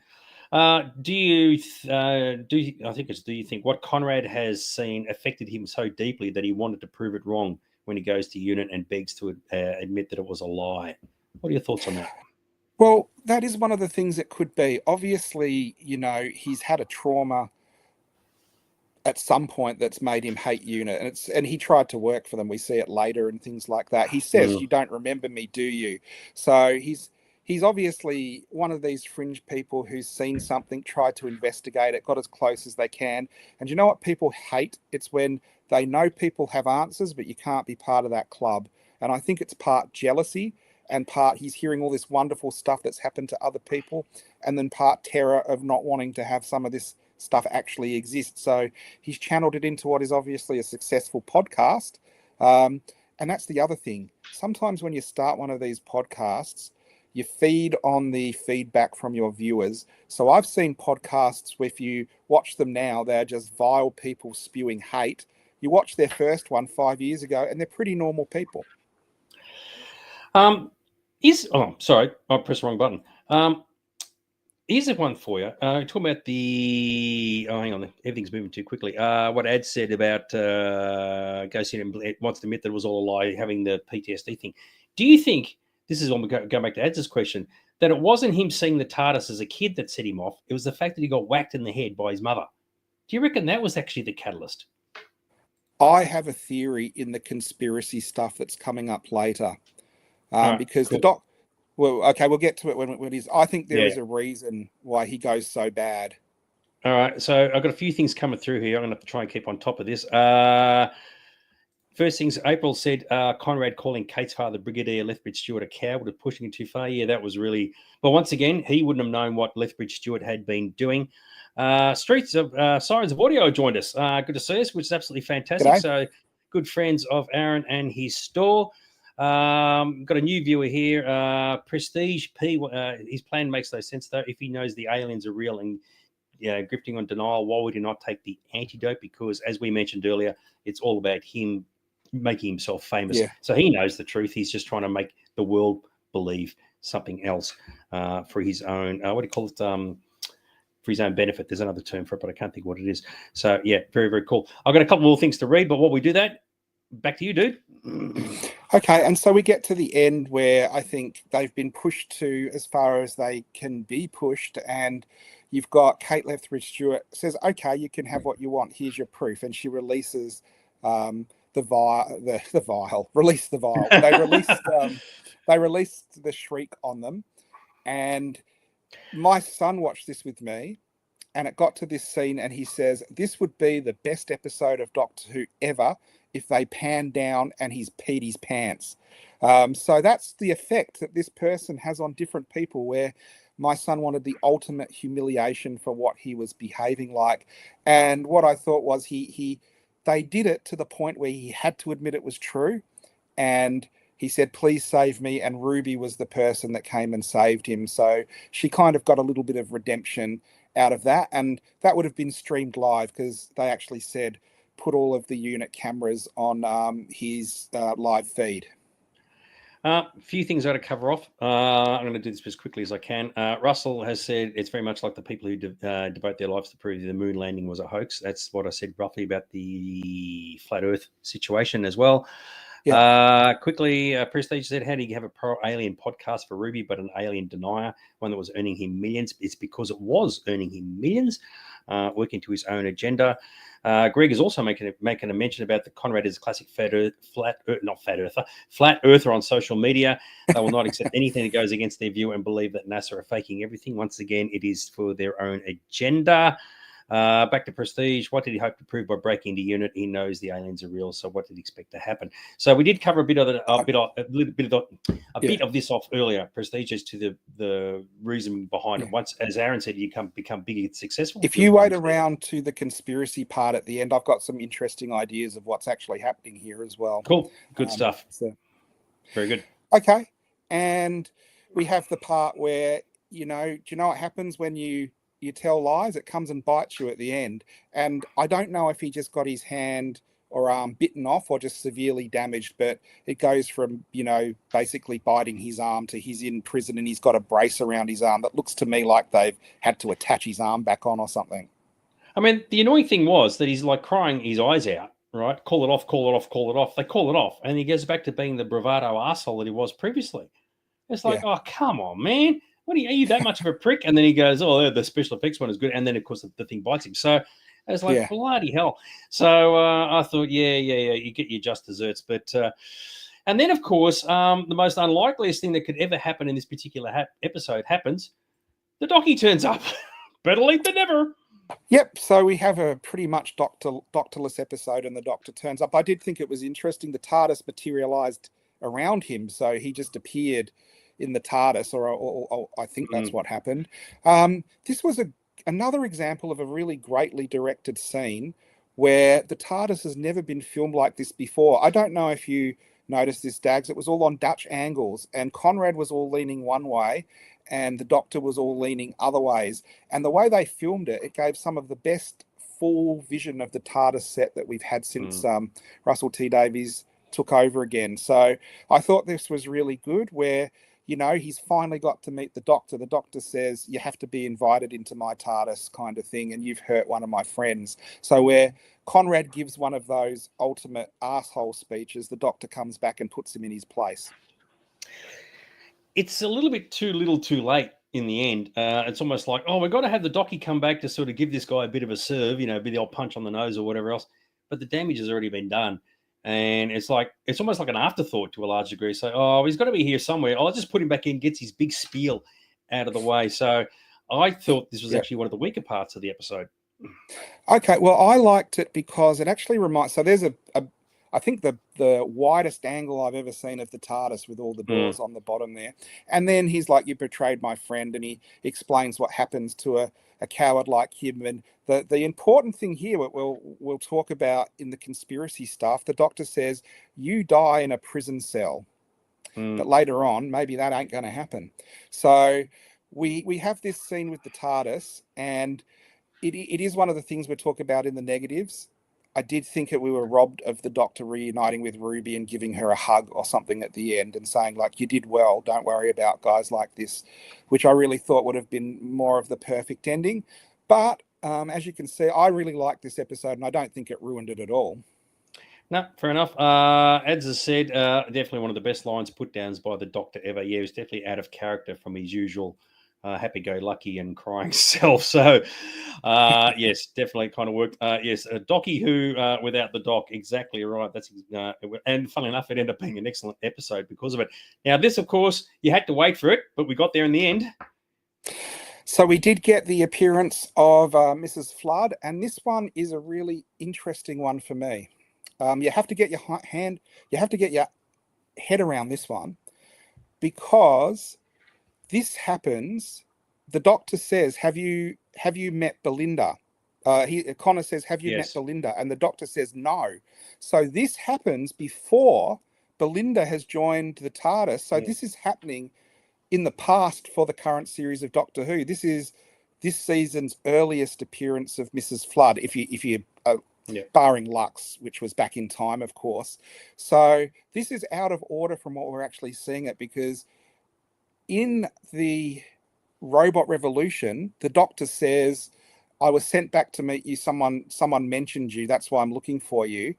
Do you think what Conrad has seen affected him so deeply that he wanted to prove it wrong when he goes to UNIT and begs to admit that it was a lie? What are your thoughts on that? Well, that is one of the things it could be. Obviously, he's had a trauma at some point that's made him hate UNIT, and he tried to work for them. We see it later and things like that. He says, "You don't remember me, do you?" So he's obviously one of these fringe people who's seen something, tried to investigate it, got as close as they can. And you know what people hate? It's when they know people have answers, but you can't be part of that club. And I think it's part jealousy, and part he's hearing all this wonderful stuff that's happened to other people, and then part terror of not wanting to have some of this stuff actually exists. So he's channeled it into what is obviously a successful podcast. And that's the other thing. Sometimes when you start one of these podcasts, you feed on the feedback from your viewers. So I've seen podcasts where if you watch them now, they're just vile people spewing hate. You watch their first one 5 years ago, and they're pretty normal people. Sorry, I pressed the wrong button. Here's one for you. Talking about hang on, everything's moving too quickly. What Ad said about goes in and wants to admit that it was all a lie, having the PTSD thing. Do you think, this is when we go back to Ad's question, that it wasn't him seeing the TARDIS as a kid that set him off? It was the fact that he got whacked in the head by his mother. Do you reckon that was actually the catalyst? I have a theory in the conspiracy stuff that's coming up later. Because cool. Well, okay, we'll get to it when he's. I think there Yeah. is a reason why he goes so bad. All right. So I've got a few things coming through here. I'm going to have to try and keep on top of this. First things, April said Conrad calling Kate's father, Brigadier Lethbridge Stewart, a coward of pushing it too far. Yeah, that was really. But once again, he wouldn't have known what Lethbridge Stewart had been doing. Streets of Sirens of Audio joined us. Good to see us, which is absolutely fantastic. G'day. So, good friends of Aaron and his store. Got a new viewer here. Prestige P. His plan makes no sense though. If he knows the aliens are real and grifting on denial, why would he not take the antidote? Because as we mentioned earlier, it's all about him making himself famous. Yeah. So he knows the truth. He's just trying to make the world believe something else for his own. What do you call it? For his own benefit. There's another term for it, but I can't think what it is. So yeah, very, very cool. I've got a couple more things to read, but while we do that, back to you, dude. Okay, and so we get to the end where I think they've been pushed to as far as they can be pushed, and you've got Kate Lethbridge Stewart says, "Okay, you can have what you want. Here's your proof," and she releases the vial. Release the vial. They released the shriek on them, and my son watched this with me, and it got to this scene, and he says, "This would be the best episode of Doctor Who ever if they pan down and he's peed his pants." So that's the effect that this person has on different people, where my son wanted the ultimate humiliation for what he was behaving like. And what I thought was they did it to the point where he had to admit it was true. And he said, "Please save me." And Ruby was the person that came and saved him. So she kind of got a little bit of redemption out of that. And that would have been streamed live, because they actually said, put all of the unit cameras on his live feed. A few things I got to cover off. I'm going to do this as quickly as I can. Russell has said it's very much like the people who devote their lives to prove the moon landing was a hoax. That's what I said roughly about the flat Earth situation as well. Yeah. Quickly, Prestige said, how do you have a pro-alien podcast for Ruby, but an alien denier, one that was earning him millions? It's because it was earning him millions, working to his own agenda. Greg is also making a mention about the Conrad is a classic flat earther on social media. They will not accept anything that goes against their view and believe that NASA are faking everything. Once again, it is for their own agenda. Back to Prestige. What did he hope to prove by breaking the unit? He knows the aliens are real, so what did he expect to happen? So we did cover a bit of this off earlier, Prestige, as to the reason behind it. Once, as Aaron said, you become big and successful. If you wait around to the conspiracy part at the end, I've got some interesting ideas of what's actually happening here as well. Cool, good stuff. So. Very good. Okay, and we have the part where do you know what happens when you tell lies? It comes and bites you at the end. And I don't know if he just got his hand or arm bitten off or just severely damaged, but it goes from, basically biting his arm to he's in prison and he's got a brace around his arm that looks to me like they've had to attach his arm back on or something. I mean, the annoying thing was that he's like crying his eyes out, right? Call it off, call it off, call it off. They call it off. And he goes back to being the bravado arsehole that he was previously. It's like, oh, come on, man. Are you that much of a prick? And then he goes, oh, the special effects one is good. And then, of course, the thing bites him. So it's like, bloody hell. So I thought, you get your just desserts. But and then, of course, the most unlikeliest thing that could ever happen in this particular episode happens. The Docky turns up. Better late than never. Yep. So we have a pretty much doctorless episode, and the Doctor turns up. I did think it was interesting. The TARDIS materialized around him. So he just appeared in the TARDIS, or I think that's what happened. This was another example of a really greatly directed scene where the TARDIS has never been filmed like this before. I don't know if you noticed this, Dags. It was all on Dutch angles, and Conrad was all leaning one way, and the Doctor was all leaning other ways. And the way they filmed it, it gave some of the best full vision of the TARDIS set that we've had since Russell T Davies took over again. So I thought this was really good, where he's finally got to meet the Doctor. The Doctor says, you have to be invited into my TARDIS kind of thing, and you've hurt one of my friends. So where Conrad gives one of those ultimate asshole speeches, the Doctor comes back and puts him in his place. It's a little bit too little too late in the end. It's almost like, we've got to have the Docky come back to sort of give this guy a bit of a serve, be the old punch on the nose or whatever else. But the damage has already been done. And it's almost like an afterthought to a large degree. So, oh, he's got to be here somewhere. I'll just put him back in, gets his big spiel out of the way. So I thought this was Yeah. actually one of the weaker parts of the episode. Okay, well, I liked it because it actually reminds. So there's I think the widest angle I've ever seen of the TARDIS with all the doors on the bottom there, and then he's like, "You betrayed my friend," and he explains what happens to a coward like him. And the important thing here, what we'll talk about in the conspiracy stuff, the Doctor says, "You die in a prison cell," but later on, maybe that ain't going to happen. So we have this scene with the TARDIS, and it is one of the things we're talking about in the negatives. I did think that we were robbed of the Doctor reuniting with Ruby and giving her a hug or something at the end and saying, like, you did well, don't worry about guys like this, which I really thought would have been more of the perfect ending. But as you can see, I really liked this episode and I don't think it ruined it at all. No, fair enough. As I said, definitely one of the best lines put downs by the Doctor ever. Yeah, he was definitely out of character from his usual happy-go-lucky and crying self. So, yes, definitely kind of worked. Yes, a Docky who without the Doc, exactly right. That's and funnily enough, it ended up being an excellent episode because of it. Now, this, of course, you had to wait for it, but we got there in the end. So we did get the appearance of Mrs. Flood, and this one is a really interesting one for me. You have to get your head around this one because this happens. The Doctor says, "Have you met Belinda?" Connor says, "Have you met Belinda?" And the Doctor says, "No." So this happens before Belinda has joined the TARDIS. So this is happening in the past for the current series of Doctor Who. This is this season's earliest appearance of Mrs. Flood, if you barring Lux, which was back in time, of course. So this is out of order from what we're actually seeing it, because in the Robot Revolution, the Doctor says, "I was sent back to meet you. Someone mentioned you. That's why I'm looking for you."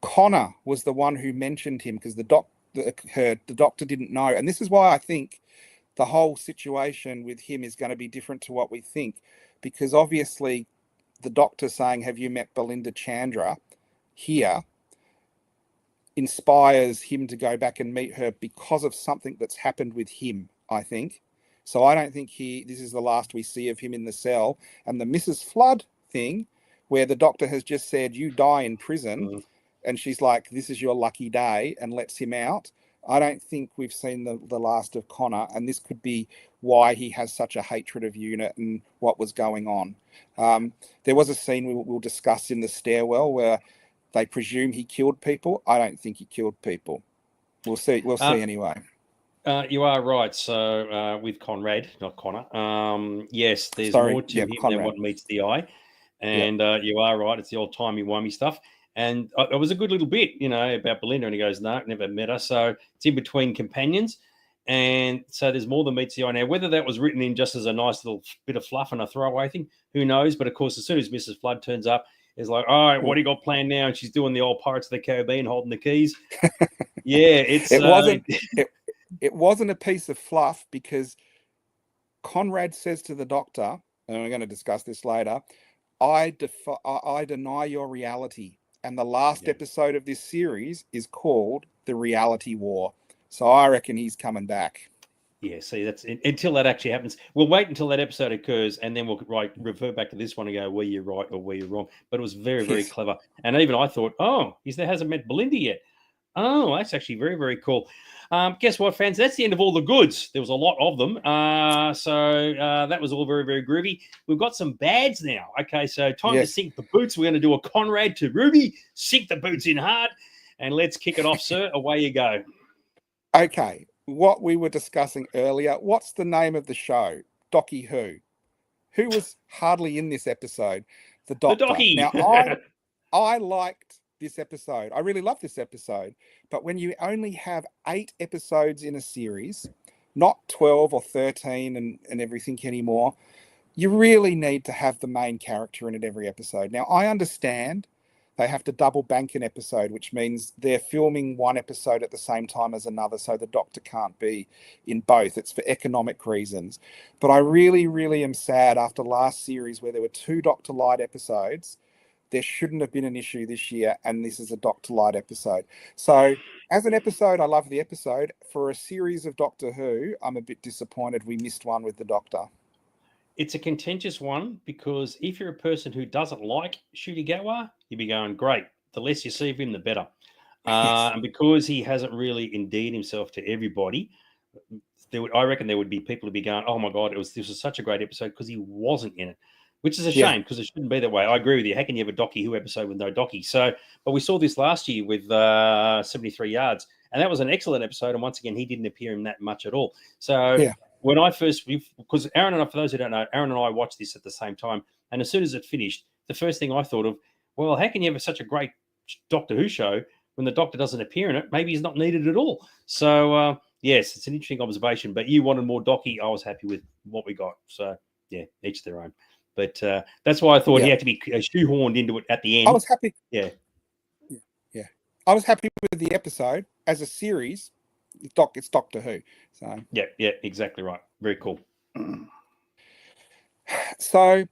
Connor was the one who mentioned him because the Doctor didn't know. And this is why I think the whole situation with him is going to be different to what we think, because obviously the Doctor saying, "Have you met Belinda Chandra?" here inspires him to go back and meet her because of something that's happened with him, I think. So I don't think this is the last we see of him in the cell. And the Mrs. Flood thing, where the Doctor has just said, "You die in prison," and she's like, "This is your lucky day," and lets him out. I don't think we've seen the last of Connor, and this could be why he has such a hatred of UNIT and what was going on. There was a scene we'll discuss in the stairwell where they presume he killed people. I don't think he killed people. We'll see. We'll see anyway. You are right. So with Conrad, not Connor, yes, there's more to him Conrad. than what meets the eye. And you are right. It's the old timey-wimey stuff. And it was a good little bit, about Belinda. And he goes, "No, never met her." So it's in between companions. And so there's more than meets the eye. Now, whether that was written in just as a nice little bit of fluff and a throwaway thing, who knows? But of course, as soon as Mrs. Flood turns up, it's like, "All right, what do you got planned now?" And she's doing the old Pirates of the Caribbean, holding the keys. Yeah, it wasn't a piece of fluff, because Conrad says to the Doctor, and we're going to discuss this later, I deny your reality. And the last episode of this series is called The Reality War. So I reckon he's coming back. Yeah, see, that's until that actually happens. We'll wait until that episode occurs, and then we'll refer back to this one and go, were you right or were you wrong? But it was very, very clever. And even I thought, oh, he hasn't met Belinda yet. Oh, that's actually very, very cool. Guess what, fans? That's the end of all the goods. There was a lot of them. So that was all very, very groovy. We've got some bads now. Okay, so time to sink the boots. We're going to do a Conrad to Ruby. Sink the boots in hard. And let's kick it off, sir. Away you go. Okay, what we were discussing earlier, what's the name of the show? Docky Who? Who was hardly in this episode? The Doctor. The Docky. Now, I liked this episode. I really love this episode. But when you only have 8 episodes in a series, not 12 or 13 and everything anymore, you really need to have the main character in it every episode. Now, I understand they have to double bank an episode, which means they're filming one episode at the same time as another, so the Doctor can't be in both. It's for economic reasons. But I really, really am sad after last series where there were 2 Doctor Light episodes. there shouldn't have been an issue this year, and this is a Doctor Light episode. So as an episode, I love the episode. For a series of Doctor Who, I'm a bit disappointed we missed one with the Doctor. It's a contentious one because if you're a person who doesn't like Ncuti Gatwa, you'd be going, great. The less you see of him, the better. Yes. And because he hasn't really endeared himself to everybody, I reckon there would be people who'd be going, oh my God, this was such a great episode because he wasn't in it, which is a Yeah. shame because it shouldn't be that way. I agree with you. How can you have a Docky Who episode with no Docky? So, but we saw this last year with 73 Yards, and that was an excellent episode. And once again, he didn't appear in that much at all. So, Yeah. when I first, because Aaron and I, for those who don't know, Aaron and I watched this at the same time. And as soon as it finished, the first thing I thought of, well, how can you have such a great Doctor Who show when the Doctor doesn't appear in it? Maybe he's not needed at all. So, yes, it's an interesting observation. But you wanted more Docky. I was happy with what we got. So, yeah, each their own. But that's why I thought he had to be shoehorned into it at the end. I was happy. Yeah. Yeah. I was happy with the episode as a series. It's Doctor Who. So Yeah, exactly right. Very cool. So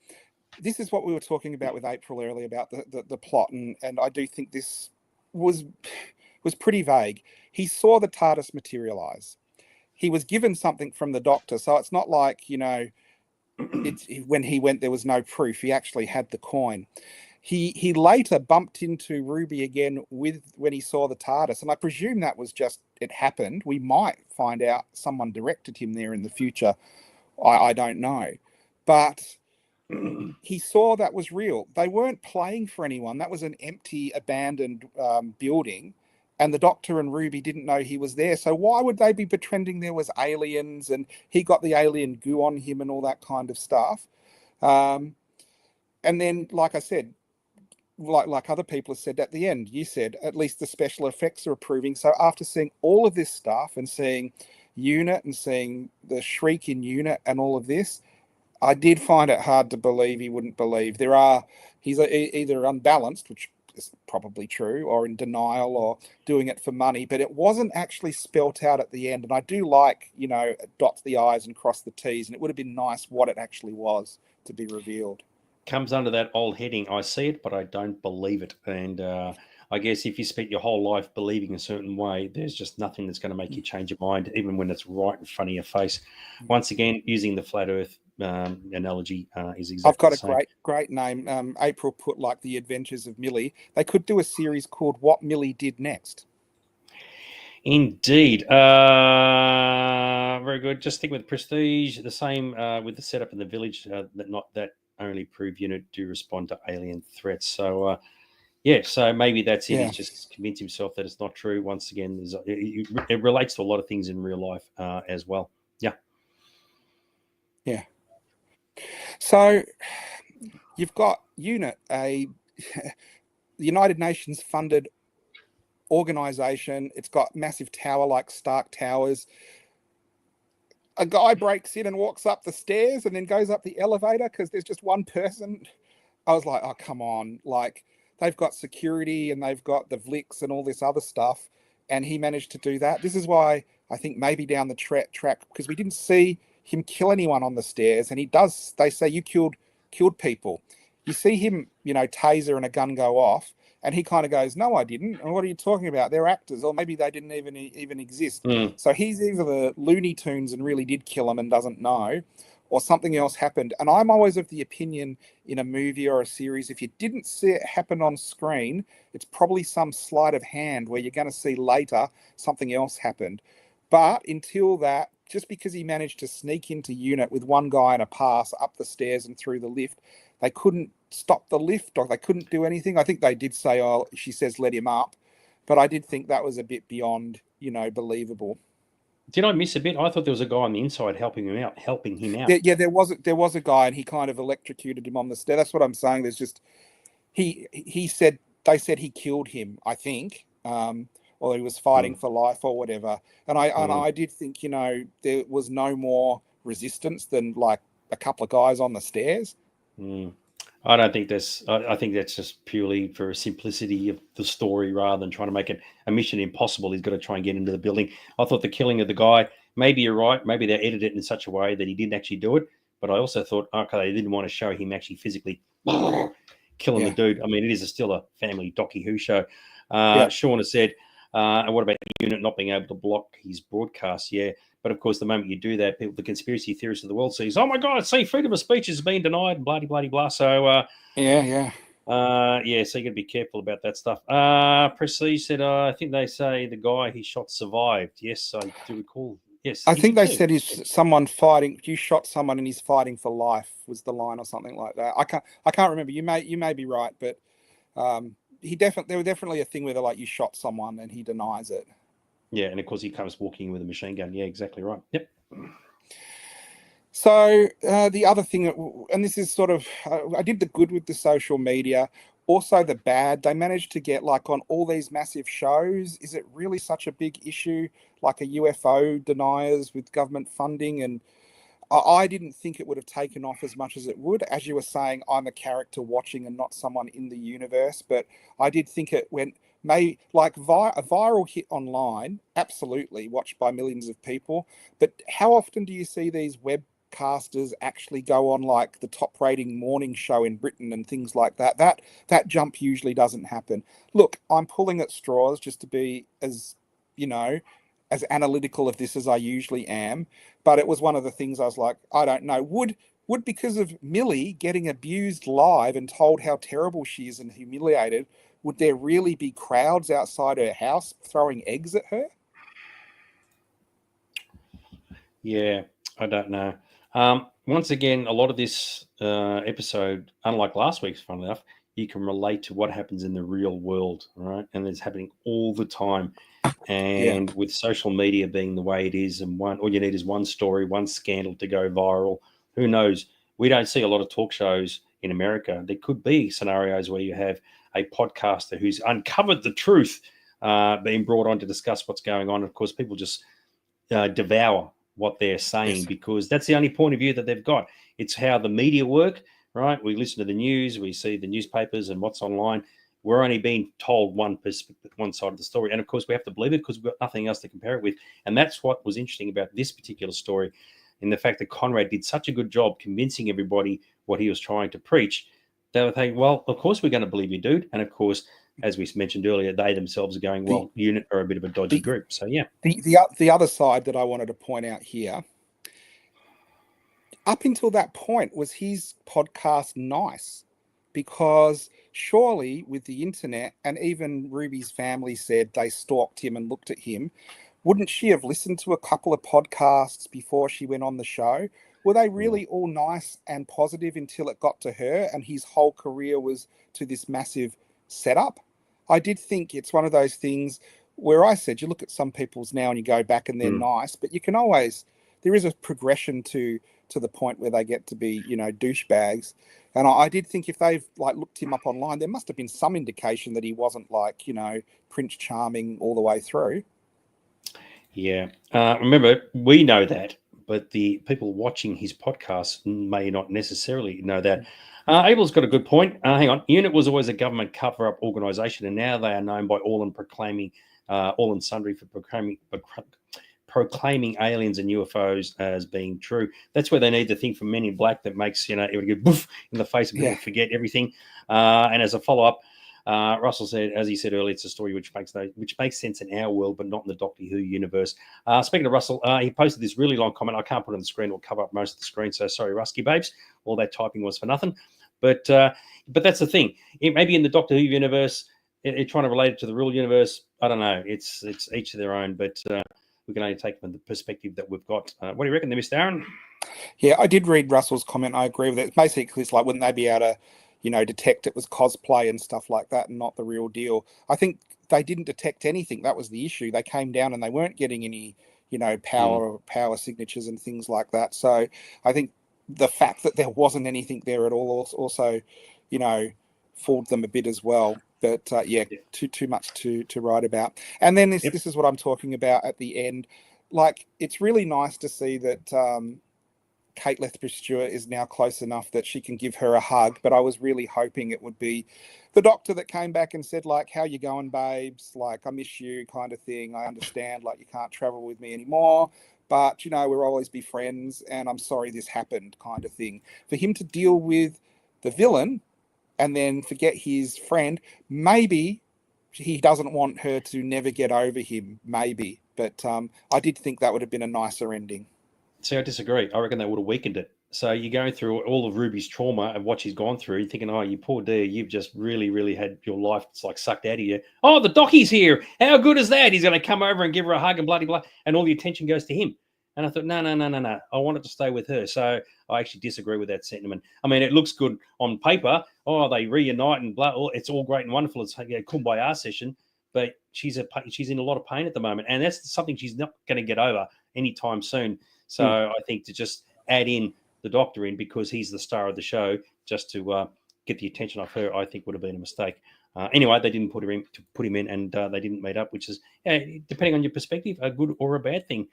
this is what we were talking about with April earlier about the plot, and I do think this was pretty vague. He saw the TARDIS materialize. He was given something from the Doctor, so it's not like, it's when he went there was no proof. He actually had the coin. He later bumped into Ruby again when he saw the TARDIS, and I presume that was just it happened. We might find out someone directed him there in the future. I don't know, but he saw that was real. They weren't playing for anyone. That was an empty, abandoned building, and the Doctor and Ruby didn't know he was there. So why would they be pretending there was aliens and he got the alien goo on him and all that kind of stuff? And then, like I said, like other people have said at the end, you said at least the special effects are approving. So after seeing all of this stuff and seeing Unit and seeing the shriek in Unit and all of this, I did find it hard to believe he wouldn't believe. He's either unbalanced, which is probably true, or in denial, or doing it for money. But it wasn't actually spelt out at the end. And I do like, dot the I's and cross the T's. And it would have been nice what it actually was to be revealed. Comes under that old heading, I see it, but I don't believe it. And I guess if you spent your whole life believing a certain way, there's just nothing that's going to make you change your mind, even when it's right in front of your face. Once again, using the flat Earth analogy is exactly I've got the same. a great name. April put like The Adventures of Millie. They could do a series called What Millie Did Next. Indeed. Very good. Just stick with Prestige. The same with the setup in the village. That only prove Unit do respond to alien threats. So, so maybe that's it. Yeah. He's just convinced himself that it's not true. Once again, it relates to a lot of things in real life as well. Yeah. Yeah. So you've got Unit, the United Nations funded organization. It's got massive tower like Stark Towers. A guy breaks in and walks up the stairs and then goes up the elevator because there's just one person. I was like, oh, come on. Like, they've got security and they've got the Vlix and all this other stuff, and he managed to do that. This is why I think maybe down the track, because we didn't see him kill anyone on the stairs, and they say you killed people. You see him, taser and a gun go off, and he kind of goes, no, I didn't. And what are you talking about? They're actors, or maybe they didn't even exist. So he's either the Looney Tunes and really did kill him and doesn't know, or something else happened. And I'm always of the opinion in a movie or a series, if you didn't see it happen on screen, it's probably some sleight of hand where you're going to see later something else happened. But until that, just because he managed to sneak into Unit with one guy in a pass up the stairs and through the lift, they couldn't stop the lift, or they couldn't do anything. I think they did say, oh, she says, let him up. But I did think that was a bit beyond, believable. Did I miss a bit? I thought there was a guy on the inside helping him out. There was a guy, and he kind of electrocuted him on the stair. That's what I'm saying. There's just they said he killed him, I think, or he was fighting for life or whatever. And I did think, there was no more resistance than like a couple of guys on the stairs. I don't think I think that's just purely for a simplicity of the story rather than trying to make it a mission impossible. He's got to try and get into the building. I thought the killing of the guy, maybe you're right. Maybe they edited it in such a way that he didn't actually do it. But I also thought, okay, they didn't want to show him actually physically killing the Yeah. dude. I mean, it is still a family Docky Who show. Yeah. Sean has said, and what about Unit not being able to block his broadcast? Yeah. But of course, the moment you do that, people, the conspiracy theorists of the world sees, oh my God, see, freedom of speech has been denied, blah, blah, blah. So, Yeah. yeah, so you got to be careful about that stuff. Prestige said, I think they say the guy he shot survived. Yes, I do recall. Yes, I he think did they too. said he's someone fighting. You shot someone and he's fighting for life was the line or something like that. I can't remember. You may be right, but there was definitely a thing where they're like you shot someone and he denies it. Yeah, and of course he comes walking with a machine gun. Yeah, exactly right. Yep. So the other thing, and this is sort of, I did the good with the social media, also the bad. They managed to get like on all these massive shows. Is it really such a big issue, like a UFO deniers with government funding? And I didn't think it would have taken off as much as it would. As you were saying, I'm a character watching and not someone in the universe, but I did think it went may like a viral hit online, absolutely watched by millions of people. But how often do you see these webcasters actually go on like the top rating morning show in Britain and things like that? That jump usually doesn't happen. Look, I'm pulling at straws just to be as, you know, as analytical of this as I usually am, but it was one of the things I was like, I don't know. Would because of Millie getting abused live and told how terrible she is and humiliated, would there really be crowds outside her house throwing eggs at her? Yeah, I don't know. Once again, a lot of this episode, unlike last week's, funnily enough, you can relate to what happens in the real world, right? And it's happening all the time. Yeah. And with social media being the way it is, and all you need is one story, one scandal to go viral. Who knows? We don't see a lot of talk shows in America. There could be scenarios where you have a podcaster who's uncovered the truth being brought on to discuss what's going on. Of course, people just devour what they're saying Yes. because that's the only point of view that they've got. It's how the media work, right? We listen to the news, we see the newspapers and what's online. We're only being told one side of the story, and of course we have to believe it because we've got nothing else to compare it with. And that's what was interesting about this particular story, in the fact that Conrad did such a good job convincing everybody what he was trying to preach. They were thinking, well, of course we're going to believe you, dude. And of course, as we mentioned earlier, they themselves are going, The well, Unit are a bit of a dodgy the group. So yeah. the other side that I wanted to point out here, up until that point, was his podcast nice? Because surely with the internet, and even Ruby's family said they stalked him and looked at him, wouldn't she have listened to a couple of podcasts before she went on the show? Were they Mm. really all nice and positive until it got to her and his whole career was to this massive setup? I did think it's one of those things where I said you look at some people's now and you go back and they're Mm. nice, but you can always, there is a progression to the point where they get to be, douchebags. And I did think if they've like looked him up online, there must have been some indication that he wasn't like, Prince Charming all the way through. Yeah. Remember, we know that, but the people watching his podcast may not necessarily know that. Abel's got a good point. Hang on. Unit was always a government cover up organization, and now they are known by all and sundry for proclaiming aliens and UFOs as being true. That's where they need the thing from Men in Black that makes, everyone go boof in the face and people Yeah. forget everything. And as a follow up, Russell said, as he said earlier, it's a story which makes sense in our world, but not in the Doctor Who universe. Speaking of Russell, he posted this really long comment. I can't put it on the screen; it'll cover up most of the screen. So sorry, Rusky babes. All that typing was for nothing. But that's the thing. Maybe in the Doctor Who universe, trying to relate it to the real universe, I don't know. It's each to their own. But we can only take from the perspective that we've got. What do you reckon, there, Mr. Aaron? Yeah, I did read Russell's comment. I agree with it. Basically, it's like, wouldn't they be able to, detect it was cosplay and stuff like that and not the real deal? I think they didn't detect anything. That was the issue. They came down and they weren't getting any, power signatures and things like that. So I think the fact that there wasn't anything there at all also, fooled them a bit as well. But yeah, too much to write about. And then Yep. this is what I'm talking about at the end. Like, it's really nice to see that Kate Lethbridge Stewart is now close enough that she can give her a hug, but I was really hoping it would be the doctor that came back and said, like, how you going, babes? Like, I miss you, kind of thing. I understand, like, you can't travel with me anymore, but, we'll always be friends, and I'm sorry this happened, kind of thing. For him to deal with the villain and then forget his friend. Maybe he doesn't want her to never get over him, maybe. But I did think that would have been a nicer ending. See, I disagree. I reckon they would have weakened it. So you're going through all of Ruby's trauma and what she's gone through. You're thinking, oh, you poor dear, you've just really, really had your life like sucked out of you. Oh, the docky's here. How good is that? He's going to come over and give her a hug and bloody blah. And all the attention goes to him. And I thought, no. I wanted to stay with her. So I actually disagree with that sentiment. I mean, it looks good on paper. Oh, they reunite and blah. Oh, it's all great and wonderful. It's a kumbaya session. But she's in a lot of pain at the moment. And that's something she's not going to get over anytime soon. So I think to just add in the doctor in because he's the star of the show just to get the attention off her, I think would have been a mistake. Anyway, they didn't put him in and they didn't meet up, which is, depending on your perspective, a good or a bad thing.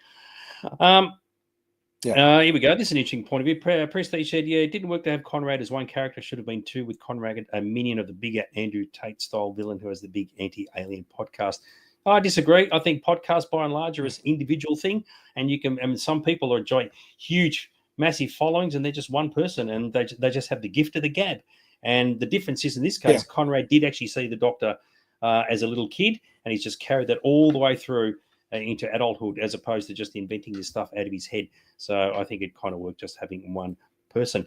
Here we go. This is an interesting point of view. Prestige said, it didn't work to have Conrad as one character. Should have been two, with Conrad a minion of the bigger Andrew Tate-style villain who has the big anti-alien podcast. I disagree. I think podcasts, by and large, are an individual thing, and some people enjoy huge, massive followings, and they're just one person, and they just have the gift of the gab. And the difference is, in this case, Conrad did actually see the Doctor as a little kid, and he's just carried that all the way through into adulthood, as opposed to just inventing this stuff out of his head. So I think it kind of worked just having one person.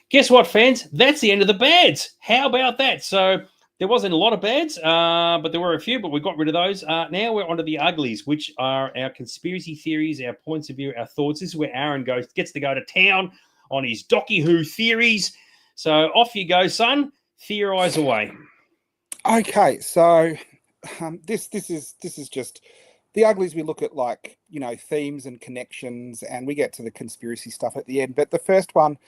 Guess what, fans? That's the end of the bads. How about that? So there wasn't a lot of bads, but there were a few, but we got rid of those. Now we're onto the uglies, which are our conspiracy theories, our points of view, our thoughts. This is where Aaron gets to go to town on his Docky Who theories. So off you go, son. Theorize away. Okay, so this is just the uglies. We look at, like, themes and connections, and we get to the conspiracy stuff at the end. But the first one,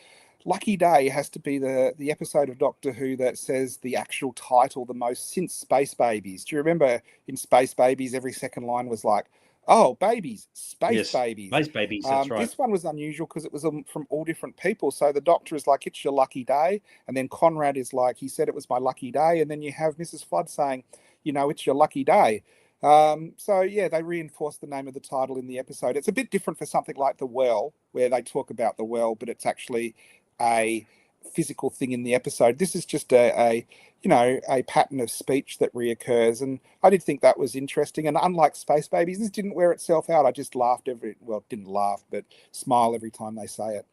Lucky Day, has to be the episode of Doctor Who that says the actual title the most since Space Babies. Do you remember in Space Babies, every second line was like, oh, babies, space babies. Space babies, that's right. This one was unusual because it was from all different people. So the Doctor is like, it's your lucky day. And then Conrad is like, he said it was my lucky day. And then you have Mrs. Flood saying, it's your lucky day. They reinforced the name of the title in the episode. It's a bit different for something like The Well, where they talk about the well, but it's actually a physical thing in the episode. This is just a pattern of speech that reoccurs, and I did think that was interesting. And unlike Space Babies, this didn't wear itself out. I just didn't laugh, but smile every time they say it.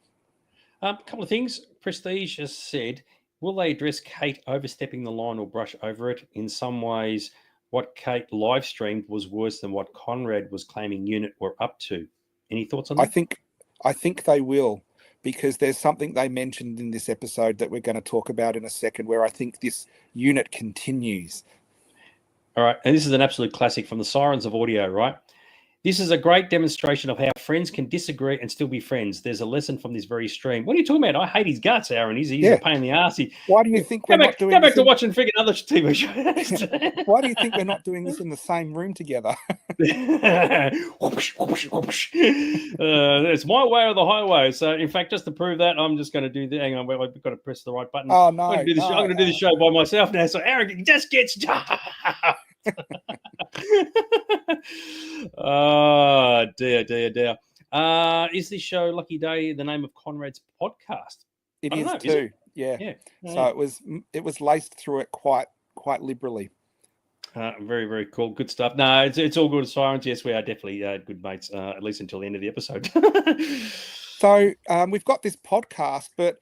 A couple of things. Prestige has said, will they address Kate overstepping the line or brush over it? In some ways, what Kate live streamed was worse than what Conrad was claiming Unit were up to. Any thoughts on that? I think they will, because there's something they mentioned in this episode that we're going to talk about in a second, where I think this Unit continues. All right, and this is an absolute classic from the Sirens of Audio, right? This is a great demonstration of how friends can disagree and still be friends. There's a lesson from this very stream. What are you talking about? I hate his guts, Aaron. He's a pain in the ass. Why do you think we're not doing this? Go back to watching freaking other TV shows. Why do you think we're not doing this in the same room together? It's my way or the highway. So, in fact, just to prove that, I'm just going to do the. Hang on, I've got to press the right button. Oh, no. I'm going to do this show by myself now. So, Aaron just gets. Oh, dear. Is this show Lucky Day the name of Conrad's podcast? It is too. Yeah. So it was laced through it quite liberally. Very, very cool. Good stuff. No, it's all good. Sirens. Yes, we are definitely good mates, at least until the end of the episode. So we've got this podcast, but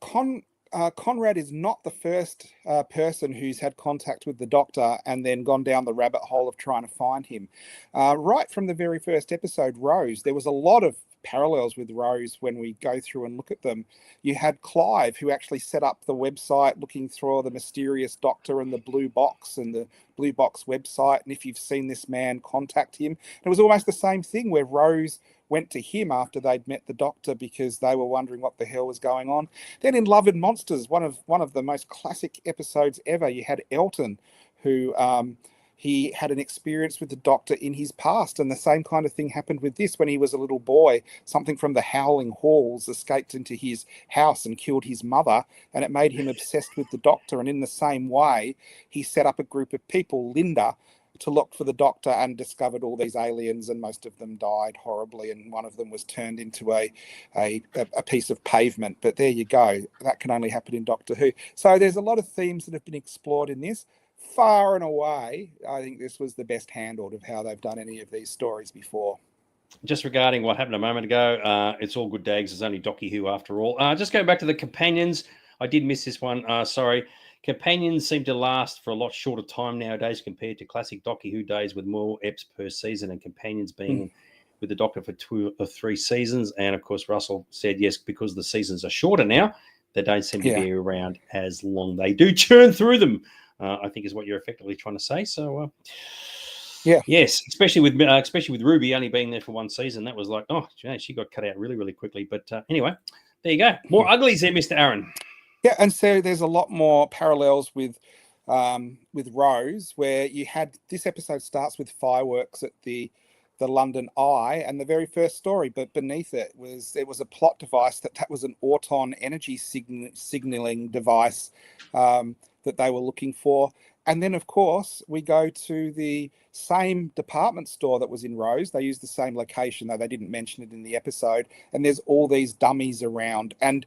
Conrad is not the first person who's had contact with the Doctor and then gone down the rabbit hole of trying to find him. Right from the very first episode, Rose, there was a lot of parallels with Rose when we go through and look at them. You had Clive, who actually set up the website looking through all the mysterious Doctor and the Blue Box and the Blue Box website. And if you've seen this man, contact him. And it was almost the same thing where Rose went to him after they'd met the Doctor because they were wondering what the hell was going on. Then in Love and Monsters, one of the most classic episodes ever, you had Elton, who he had an experience with the Doctor in his past, and the same kind of thing happened with this when he was a little boy. Something from the Howling Halls escaped into his house and killed his mother, and it made him obsessed with the Doctor. And in the same way, he set up a group of people, Linda, to look for the Doctor and discovered all these aliens, and most of them died horribly, and one of them was turned into a piece of pavement. But there you go. That can only happen in Doctor Who. So there's a lot of themes that have been explored in this. Far and away, I think this was the best handled of how they've done any of these stories before. Just regarding what happened a moment ago, it's all good, Dags. It's only Docky Who after all. Just going back to the companions, I did miss this one. Sorry. Companions seem to last for a lot shorter time nowadays compared to classic Docky Who days with more eps per season, and companions being with the Doctor for 2 or 3 seasons. And of course, Russell said yes, because the seasons are shorter now, they don't seem to be around as long. They do churn through them, I think is what you're effectively trying to say. So, yes, especially with Ruby only being there for 1 season, that was like, oh, she got cut out really, really quickly. But anyway, there you go. More uglies there, Mr. Aaron. Yeah, and so there's a lot more parallels with Rose, where you had this episode starts with fireworks at the London Eye, and the very first story, but beneath it was a plot device that was an Auton energy signaling device that they were looking for. And then, of course, we go to the same department store that was in Rose. They used the same location, though they didn't mention it in the episode. And there's all these dummies around. And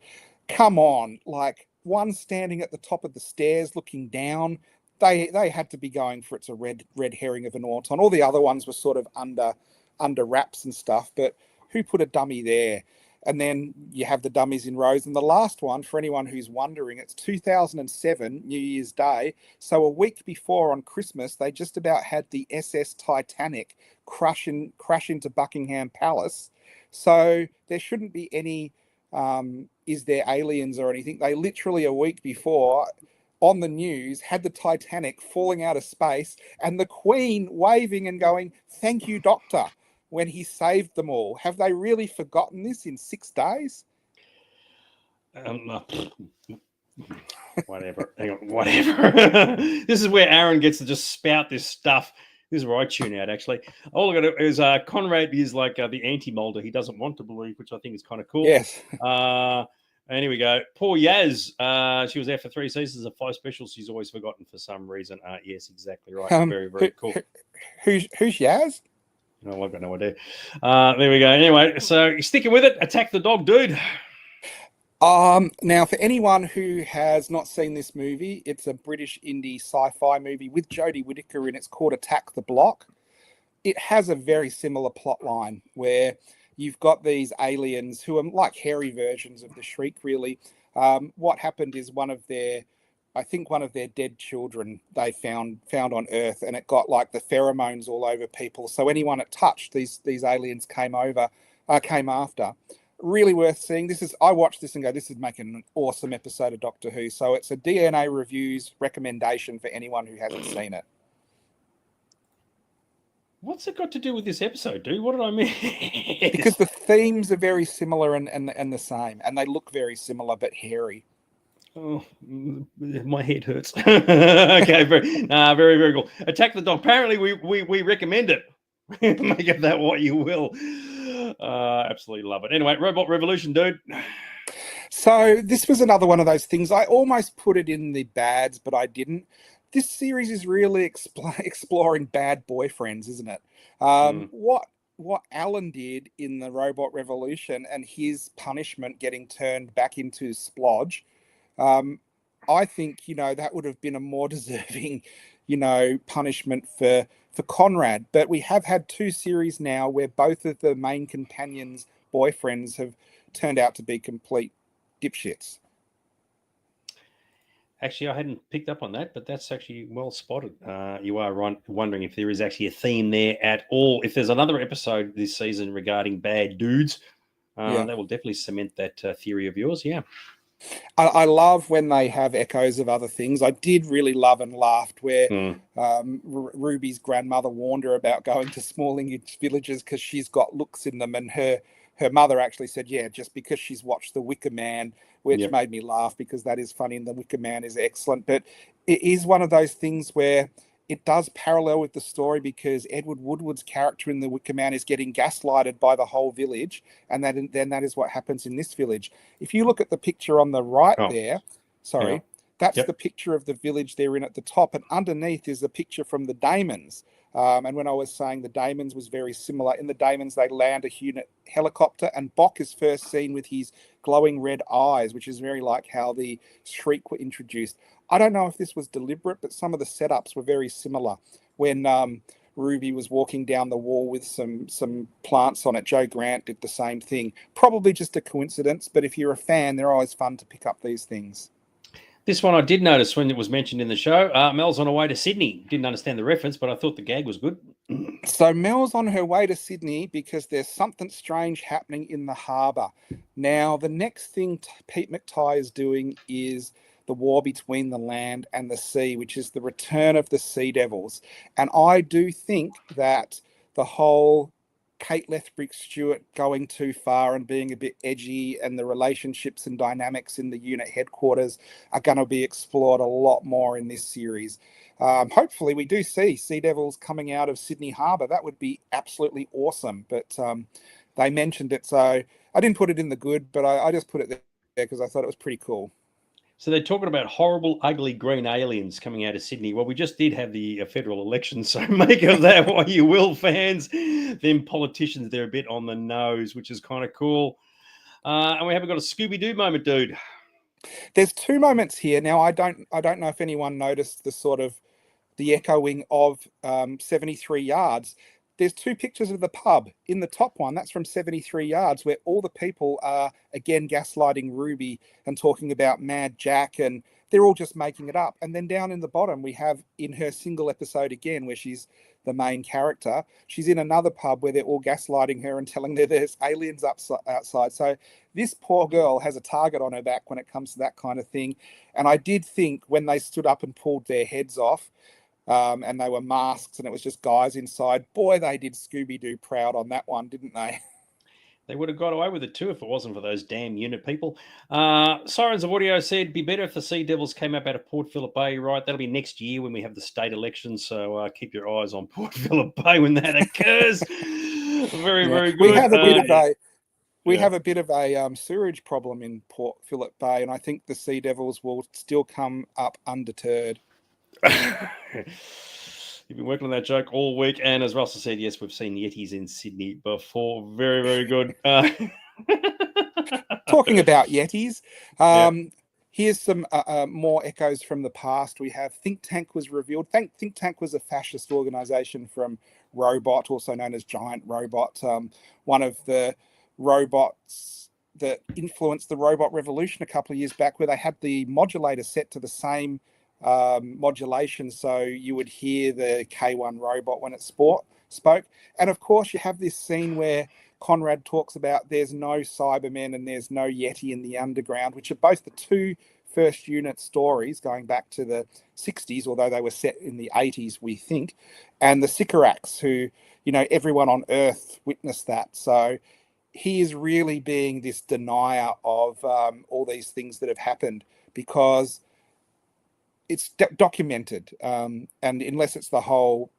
come on, like one standing at the top of the stairs looking down. They had to be going for it's a red herring of an Auton. All the other ones were sort of under wraps and stuff. But who put a dummy there? And then you have the dummies in Rose. And the last one, for anyone who's wondering, it's 2007, New Year's Day. So a week before on Christmas, they just about had the SS Titanic crash into Buckingham Palace. So there shouldn't be any, is there aliens or anything? They literally a week before on the news had the Titanic falling out of space and the Queen waving and going, "Thank you, Doctor," when he saved them all. Have they really forgotten this in 6 days? Whatever. Hang on, whatever. This is where Aaron gets to just spout this stuff. This is where I tune out, actually. All I got to is Conrad is like the anti-Mulder. He doesn't want to believe, which I think is kind of cool. Yes. And here we go. Poor Yaz. She was there for 3 seasons of 5 specials. She's always forgotten for some reason. Yes, exactly right. Very, very cool. Who's Yaz? No, I've got no idea. There we go. Anyway, so you're sticking with it. Attack the dog, dude. Now, for anyone who has not seen this movie, it's a British indie sci-fi movie with Jodie Whittaker in. It's called Attack the Block. It has a very similar plot line where you've got these aliens who are like hairy versions of the Shriek, really. What happened is one of their dead children they found on Earth, and it got like the pheromones all over people. So anyone it touched, these aliens came after. Really worth seeing. I watched this and go, this is making an awesome episode of Doctor Who. So it's a DNA Reviews recommendation for anyone who hasn't seen it. What's it got to do with this episode, dude? What did I miss? Because the themes are very similar and the same, and they look very similar but hairy. Oh, my head hurts. Okay, very, very cool. Attack the Dog. Apparently, we recommend it. Make of that what you will. Absolutely love it. Anyway, Robot Revolution, dude. So this was another one of those things. I almost put it in the bads, but I didn't. This series is really exploring bad boyfriends, isn't it? What Alan did in the Robot Revolution and his punishment getting turned back into Splodge, I think, that would have been a more deserving, punishment for Conrad. But we have had 2 series now where both of the main companions' boyfriends have turned out to be complete dipshits. Actually, I hadn't picked up on that, but that's actually well spotted. You are wondering if there is actually a theme there at all. If there's another episode this season regarding bad dudes, that will definitely cement that theory of yours. Yeah. I love when they have echoes of other things. I did really love and laughed where Ruby's grandmother warned her about going to small English villages because she's got looks in them, and her mother actually said, yeah, just because she's watched The Wicker Man, which made me laugh because that is funny and The Wicker Man is excellent. But it is one of those things where it does parallel with the story because Edward Woodward's character in The Wicker Man is getting gaslighted by the whole village, and then that is what happens in this village. If you look at the picture on the right that's the picture of the village they're in at the top, and underneath is a picture from the Damons. And when I was saying the Daemons was very similar, in the Daemons they land a unit helicopter, and Bok is first seen with his glowing red eyes, which is very like how the Shriek were introduced. I don't know if this was deliberate, but some of the setups were very similar. When Ruby was walking down the wall with some plants on it, Joe Grant did the same thing. Probably just a coincidence, but if you're a fan, they're always fun to pick up these things. This one I did notice when it was mentioned in the show. Mel's on her way to Sydney. Didn't understand the reference, but I thought the gag was good. So Mel's on her way to Sydney because there's something strange happening in the harbour. Now, the next thing Pete McTighe is doing is the war between the land and the sea, which is the return of the Sea Devils. And I do think that the whole Kate Lethbridge Stewart going too far and being a bit edgy, and the relationships and dynamics in the unit headquarters are going to be explored a lot more in this series. Hopefully we do see Sea Devils coming out of Sydney Harbour. That would be absolutely awesome. But they mentioned it, so I didn't put it in the good, but I just put it there because I thought it was pretty cool. So they're talking about horrible, ugly green aliens coming out of Sydney. Well, we just did have the federal election, so make of that what you will, fans. Them politicians, they're a bit on the nose, which is kind of cool. And we haven't got a Scooby-Doo moment, dude. There's two moments here. Now, I don't know if anyone noticed the echoing of 73 yards. There's two pictures of the pub. In the top one, that's from 73 yards, where all the people are again gaslighting Ruby and talking about Mad Jack, and they're all just making it up. And then down in the bottom, we have in her single episode again, where she's the main character, she's in another pub where they're all gaslighting her and telling her there's aliens outside. So this poor girl has a target on her back when it comes to that kind of thing. And I did think when they stood up and pulled their heads off, and they were masks and it was just guys inside, boy, they did Scooby-Doo proud on that one, didn't they? They would have got away with it too if it wasn't for those damn unit people. Sirens of Audio said it'd be better if the Sea Devils came up out of Port Phillip Bay, right? That'll be next year when we have the state election. So keep your eyes on Port Phillip Bay when that occurs. Very good. We have a bit of a sewerage problem in Port Phillip Bay, and I think the Sea Devils will still come up undeterred. You've been working on that joke all week, and as Russell said, yes, we've seen Yetis in Sydney before. Very good. Talking about Yetis, here's some more echoes from the past. We have Think Tank was revealed. Think Tank was a fascist organisation from Robot, also known as Giant Robot, one of the robots that influenced the robot revolution a couple of years back, where they had the modulator set to the same modulation, so you would hear the K1 robot when it spoke. And of course, you have this scene where Conrad talks about there's no Cybermen and there's no Yeti in the underground, which are both the two first unit stories going back to the 60s, although they were set in the 80s, we think, and the Sycorax, who, everyone on Earth witnessed that. So he is really being this denier of all these things that have happened, because it's documented, and unless it's the whole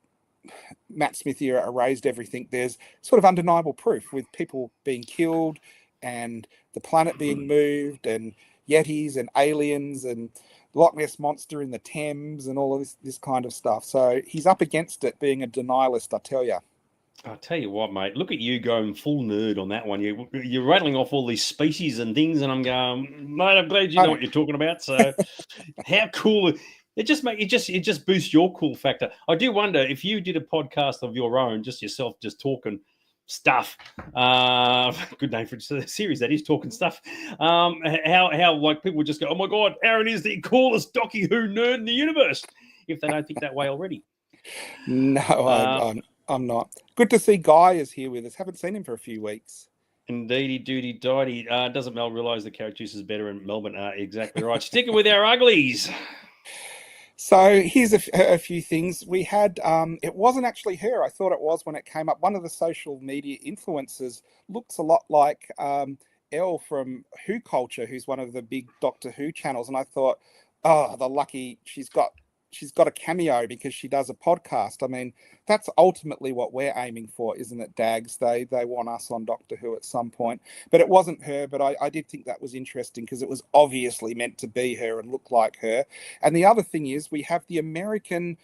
Matt Smith era erased everything, there's sort of undeniable proof with people being killed and the planet being moved and Yetis and aliens and Loch Ness Monster in the Thames and all of this kind of stuff. So he's up against it, being a denialist, I tell you. I'll tell you what, mate, look at you going full nerd on that one. You're rattling off all these species and things, and I'm going, mate, I'm glad you know what you're talking about. So how cool. It just boosts your cool factor. I do wonder if you did a podcast of your own, just yourself, just talking stuff. Good name for a series, that is, talking stuff. How like people would just go, oh my God, Aaron is the coolest Doctor Who nerd in the universe, if they don't think that way already. No, I'm not. Good to see Guy is here with us. Haven't seen him for a few weeks. Indeedy, duty, diety. Doesn't Mel realise the carrot juice is better in Melbourne? Exactly right. Sticking with our uglies. So here's a few things. We had, it wasn't actually her. I thought it was when it came up. One of the social media influencers looks a lot like Elle from Who Culture, who's one of the big Doctor Who channels. And I thought, oh, the lucky, she's got a cameo because she does a podcast. I mean, that's ultimately what we're aiming for, isn't it, Dags? They want us on Doctor Who at some point. But it wasn't her, but I did think that was interesting because it was obviously meant to be her and look like her. And the other thing is we have the American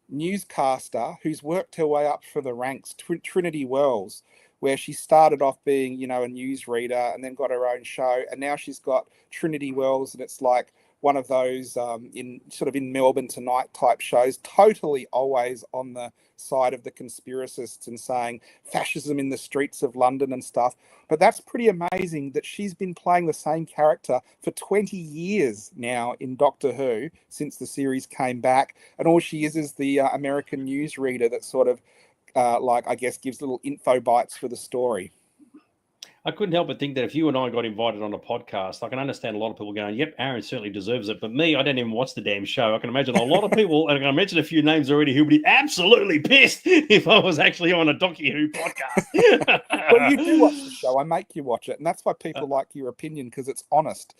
newscaster who's worked her way up for the ranks, Trinity Wells, where she started off being, a newsreader and then got her own show. And now she's got Trinity Wells, and it's like one of those in Melbourne Tonight type shows, totally always on the side of the conspiracists and saying fascism in the streets of London and stuff. But that's pretty amazing that she's been playing the same character for 20 years now in Doctor Who since the series came back. And all she is the American newsreader that sort of gives little info bites for the story. I couldn't help but think that if you and I got invited on a podcast, I can understand a lot of people going, yep, Aaron certainly deserves it. But me, I don't even watch the damn show. I can imagine a lot of people, and I can mention a few names already, who would be absolutely pissed if I was actually on a Doctor Who podcast. Well, you do watch the show. I make you watch it. And that's why people like your opinion, because it's honest.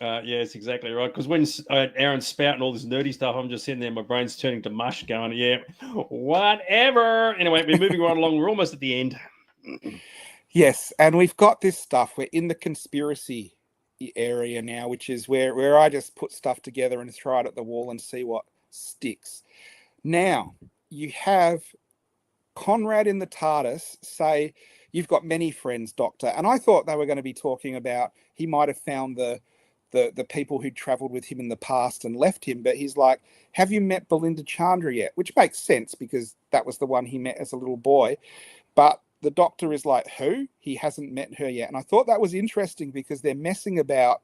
Yes, exactly right. Because when Aaron's spouting all this nerdy stuff, I'm just sitting there, my brain's turning to mush going, yeah, whatever. Anyway, we're moving right along. We're almost at the end. Yes, and we've got this stuff. We're in the conspiracy area now, which is where I just put stuff together and throw it at the wall and see what sticks. Now, you have Conrad in the TARDIS say, you've got many friends, Doctor. And I thought they were going to be talking about he might have found the people who travelled with him in the past and left him. But he's like, have you met Belinda Chandra yet? Which makes sense because that was the one he met as a little boy. But the Doctor is like, who? He hasn't met her yet. And I thought that was interesting because they're messing about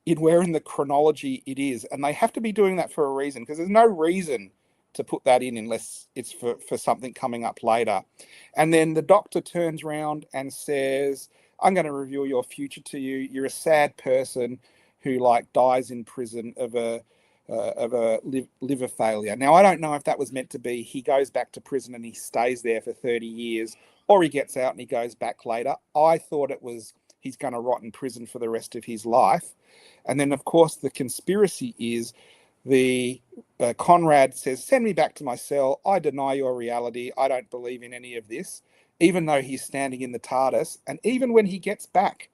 in where in the chronology it is. And they have to be doing that for a reason, because there's no reason to put that in unless it's for something coming up later. And then the Doctor turns around and says, I'm going to reveal your future to you. You're a sad person who dies in prison of a liver failure. Now, I don't know if that was meant to be he goes back to prison and he stays there for 30 years, or he gets out and he goes back later. I thought it was he's going to rot in prison for the rest of his life. And then, of course, the conspiracy is the Conrad says, send me back to my cell. I deny your reality. I don't believe in any of this, even though he's standing in the TARDIS. And even when he gets back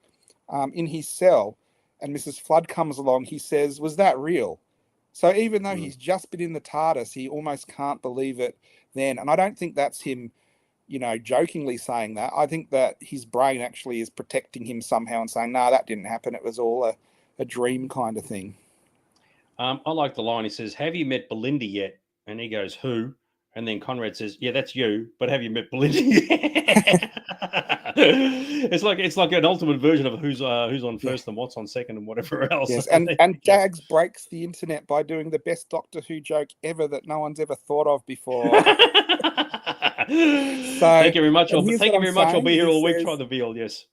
in his cell and Mrs. Flood comes along, he says, was that real? So even though he's just been in the TARDIS, he almost can't believe it then. And I don't think that's him, jokingly saying that. I think that his brain actually is protecting him somehow and saying, no, that didn't happen. It was all a dream kind of thing. I like the line. He says, have you met Belinda yet? And he goes, who? And then Conrad says, yeah, that's you, but have you met Belinda yet? It's like an ultimate version of who's on first and what's on second and whatever else. Yes, and Dags breaks the internet by doing the best Doctor Who joke ever that no one's ever thought of before. Thank you very much. I'll be here all week trying the veal. Yes.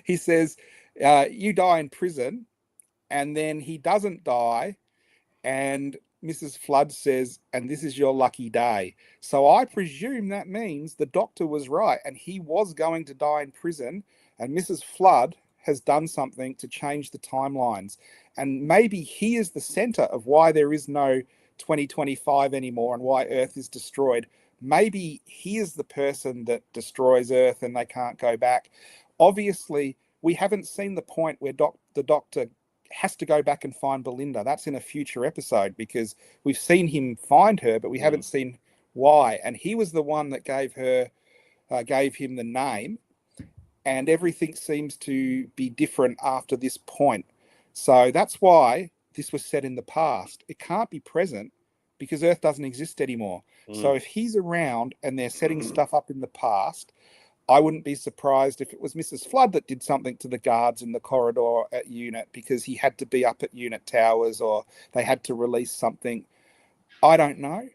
He says, you die in prison, and then he doesn't die, and Mrs. Flood says, and this is your lucky day. So I presume that means the Doctor was right, and he was going to die in prison, and Mrs. Flood has done something to change the timelines. And maybe he is the center of why there is no 2025 anymore and why Earth is destroyed. Maybe he is the person that destroys Earth and they can't go back. Obviously, we haven't seen the point where the Doctor has to go back and find Belinda. That's in a future episode, because we've seen him find her, but we haven't seen why. And he was the one that gave him the name, and everything seems to be different after this point. So that's why this was set in the past. It can't be present because Earth doesn't exist anymore. So if he's around and they're setting stuff up in the past, I wouldn't be surprised if it was Mrs. Flood that did something to the guards in the corridor at Unit, because he had to be up at Unit Towers, or they had to release something. I don't know,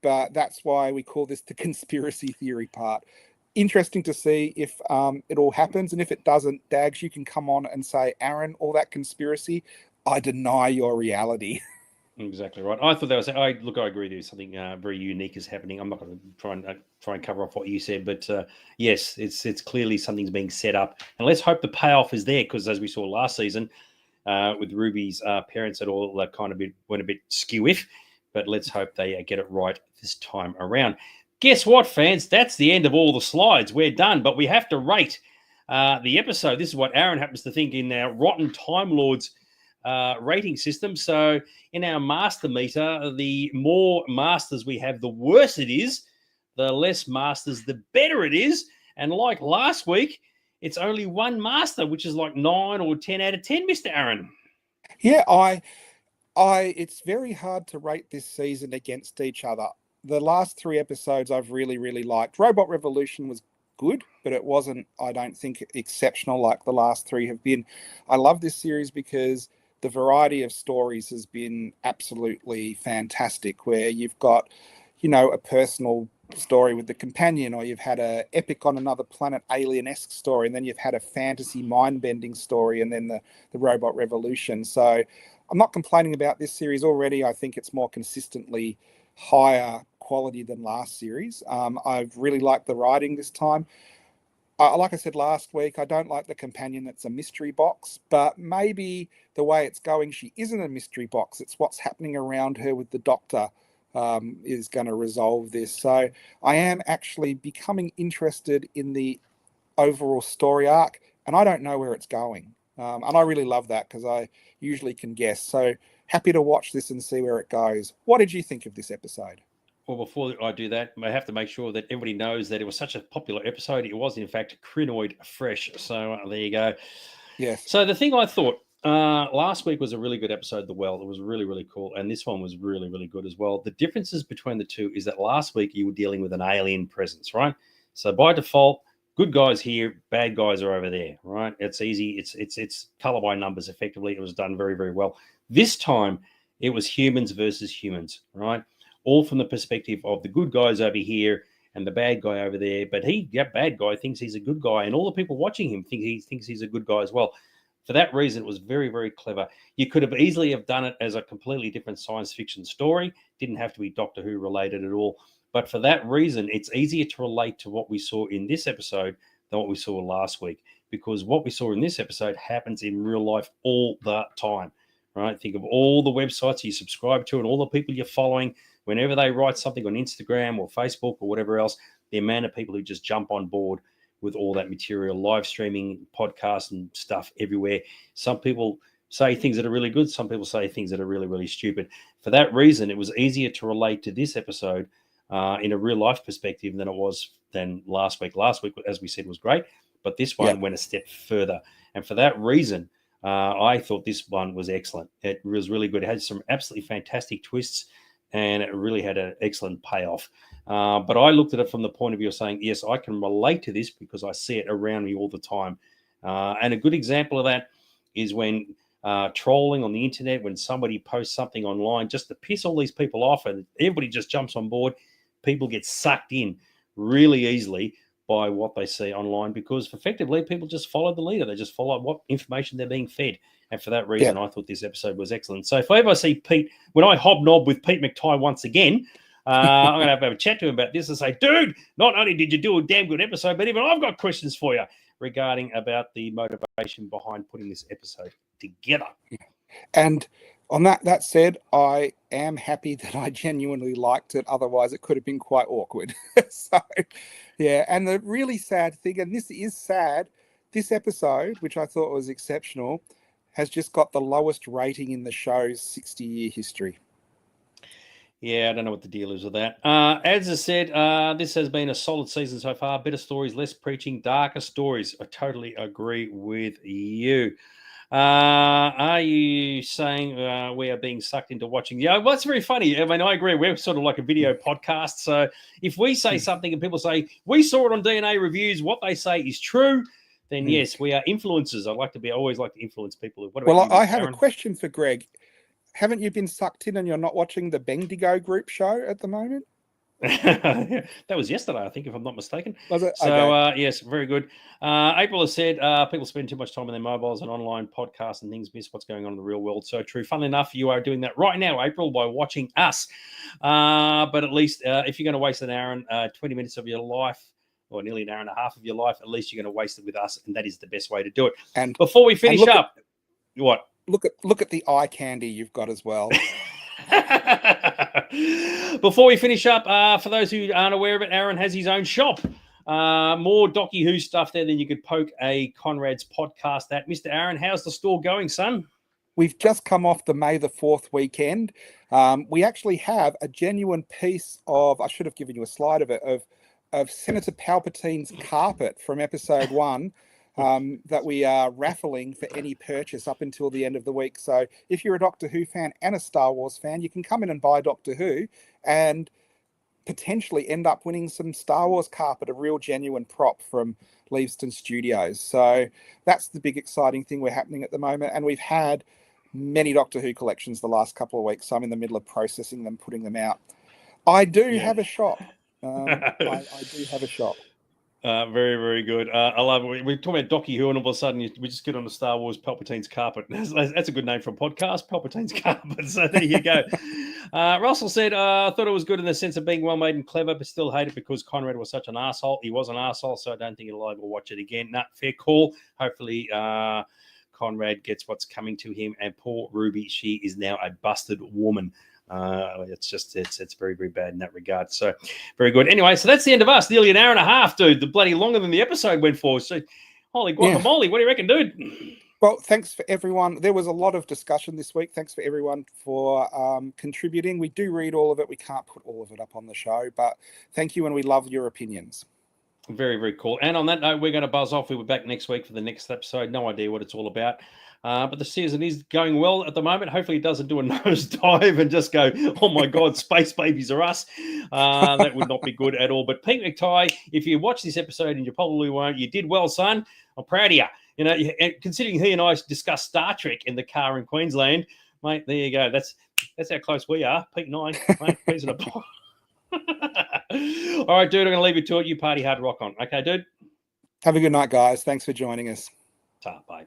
but that's why we call this the conspiracy theory part. Interesting to see if it all happens. And if it doesn't, Dags, you can come on and say, Aaron, all that conspiracy, I deny your reality. Exactly right. I thought that was. I agree with you. Something very unique is happening. I'm not going to try and cover off what you said, but yes, it's clearly something's being set up, and let's hope the payoff is there. Because as we saw last season with Ruby's parents, it all went a bit skew-if, but let's hope they get it right this time around. Guess what, fans? That's the end of all the slides. We're done, but we have to rate the episode. This is what Aaron happens to think in our Rotten Time Lords rating system. So in our master meter, the more masters we have, the worse it is. The less masters, the better it is. And like last week, it's only one master, which is like 9 or 10 out of 10, Mr. Aaron. Yeah, it's very hard to rate this season against each other. The last 3 episodes I've really, really liked. Robot Revolution was good, but it wasn't, I don't think, exceptional like the last 3 have been. I love this series because the variety of stories has been absolutely fantastic, where you've got, a personal story with the companion, or you've had a epic on another planet alien-esque story, and then you've had a fantasy mind-bending story, and then the Robot Revolution. So I'm not complaining about this series already. I think it's more consistently higher quality than last series. I've really liked the writing this time. Like I said last week, I don't like the companion that's a mystery box, but maybe the way it's going, she isn't a mystery box. It's what's happening around her with the Doctor is going to resolve this. So I am actually becoming interested in the overall story arc, and I don't know where it's going. And I really love that because I usually can guess. So happy to watch this and see where it goes. What did you think of this episode? Well, before I do that, I have to make sure that everybody knows that it was such a popular episode. It was, in fact, Crinoid Fresh. So there you go. Yes. So the thing I thought last week was a really good episode, The Well. It was really, really cool. And this one was really, really good as well. The differences between the two is that last week you were dealing with an alien presence, right? So by default, good guys here, bad guys are over there, right? It's easy. It's color by numbers, effectively. It was done very, very well. This time, it was humans versus humans, right? All from the perspective of the good guys over here and the bad guy over there. But bad guy thinks he's a good guy, and all the people watching him thinks he's a good guy as well. For that reason, it was very, very clever. You could have easily have done it as a completely different science fiction story. Didn't have to be Doctor Who related at all. But for that reason, it's easier to relate to what we saw in this episode than what we saw last week, because what we saw in this episode happens in real life all the time, right? Think of all the websites you subscribe to and all the people you're following. Whenever they write something on Instagram or Facebook or whatever else, the amount of people who just jump on board with all that material, live streaming, podcasts and stuff everywhere. Some people say things that are really good. Some people say things that are really, really stupid. For that reason, it was easier to relate to this episode in a real life perspective than last week. Last week, as we said, was great, but this one went a step further. And for that reason, I thought this one was excellent. It was really good. It had some absolutely fantastic twists, and it really had an excellent payoff. But I looked at it from the point of view of saying, yes, I can relate to this because I see it around me all the time. And a good example of that is when trolling on the internet, when somebody posts something online just to piss all these people off and everybody just jumps on board, people get sucked in really easily by what they see online, because effectively people just follow the leader. They just follow what information they're being fed. And for that reason, I thought this episode was excellent. So if I ever see Pete, when I hobnob with Pete McTighe once again, I'm going to have a chat to him about this and say, dude, not only did you do a damn good episode, but even I've got questions for you regarding about the motivation behind putting this episode together. And on that said, I am happy that I genuinely liked it. Otherwise, it could have been quite awkward. So, yeah. And the really sad thing, and this is sad, this episode, which I thought was exceptional, has just got the lowest rating in the show's 60-year history. Yeah, I don't know what the deal is with that. As I said, this has been a solid season so far. Better stories, less preaching, darker stories. I totally agree with you. Are you saying we are being sucked into watching? Yeah, well, that's very funny. I mean, I agree. We're sort of like a video podcast. So if we say something and people say, we saw it on DNA Reviews, what they say is true, then yes, we are influencers. Always like to influence people. What about you, I have Aaron? a question for Greg. Haven't you been sucked in and you're not watching the Bendigo group show at the moment? That was yesterday, I think, if I'm not mistaken. Was it? So, Okay. yes, very good. April has said people spend too much time on their mobiles and online podcasts and things, miss what's going on in the real world. So true. Funnily enough, you are doing that right now, April, by watching us. But at least if you're going to waste an hour and 20 minutes of your life, or nearly an hour and a half of your life, at least you're going to waste it with us, and that is the best way to do it. And before we finish up, what? Look at the eye candy you've got as well. Before we finish up, for those who aren't aware of it, Aaron has his own shop. More Docky Who stuff there than you could poke a Conrad's podcast at. Mr. Aaron, how's the store going, son? We've just come off the May the 4th weekend. We actually have a genuine piece of, I should have given you a slide of it, of Senator Palpatine's carpet from episode 1 that we are raffling for any purchase up until the end of the week. So if you're a Doctor Who fan and a Star Wars fan, you can come in and buy Doctor Who and potentially end up winning some Star Wars carpet, a real genuine prop from Leaveston Studios. So that's the big exciting thing we're happening at the moment. And we've had many Doctor Who collections the last couple of weeks. So I'm in the middle of processing them, putting them out. I do have a shop. I do have a shop. Very, very good. I love it. We're talking about Docky Who, and all of a sudden we just get on the Star Wars Palpatine's carpet. That's a good name for a podcast, Palpatine's carpet. So there you go. Russell said, I thought it was good in the sense of being well made and clever, but still hate it because Conrad was such an asshole. He was an asshole, so I don't think he'll ever watch it again. Nah, fair call. Hopefully, Conrad gets what's coming to him. And poor Ruby, she is now a busted woman. It's very, very bad in that regard. So very good. Anyway, so that's the end of us. Nearly an hour and a half, dude. The bloody longer than the episode went for. So holy guacamole, What do you reckon, dude? Well, thanks for everyone. There was a lot of discussion this week. Thanks for everyone for contributing. We do read all of it. We can't put all of it up on the show, but thank you, and we love your opinions. Very, very cool. And on that note, we're going to buzz off. We'll be back next week for the next episode. No idea what it's all about. But the season is going well at the moment. Hopefully it doesn't do a nosedive and just go, oh my God, space babies are us. That would not be good at all. But Pete McTighe, if you watch this episode, and you probably won't, you did well, son. I'm proud of you. You know, considering he and I discussed Star Trek in the car in Queensland, mate, there you go. That's how close we are. Pete and I, mate, peas in a pod. All right, dude, I'm going to leave you to it. You party hard, rock on. Okay, dude? Have a good night, guys. Thanks for joining us. Ta, bye.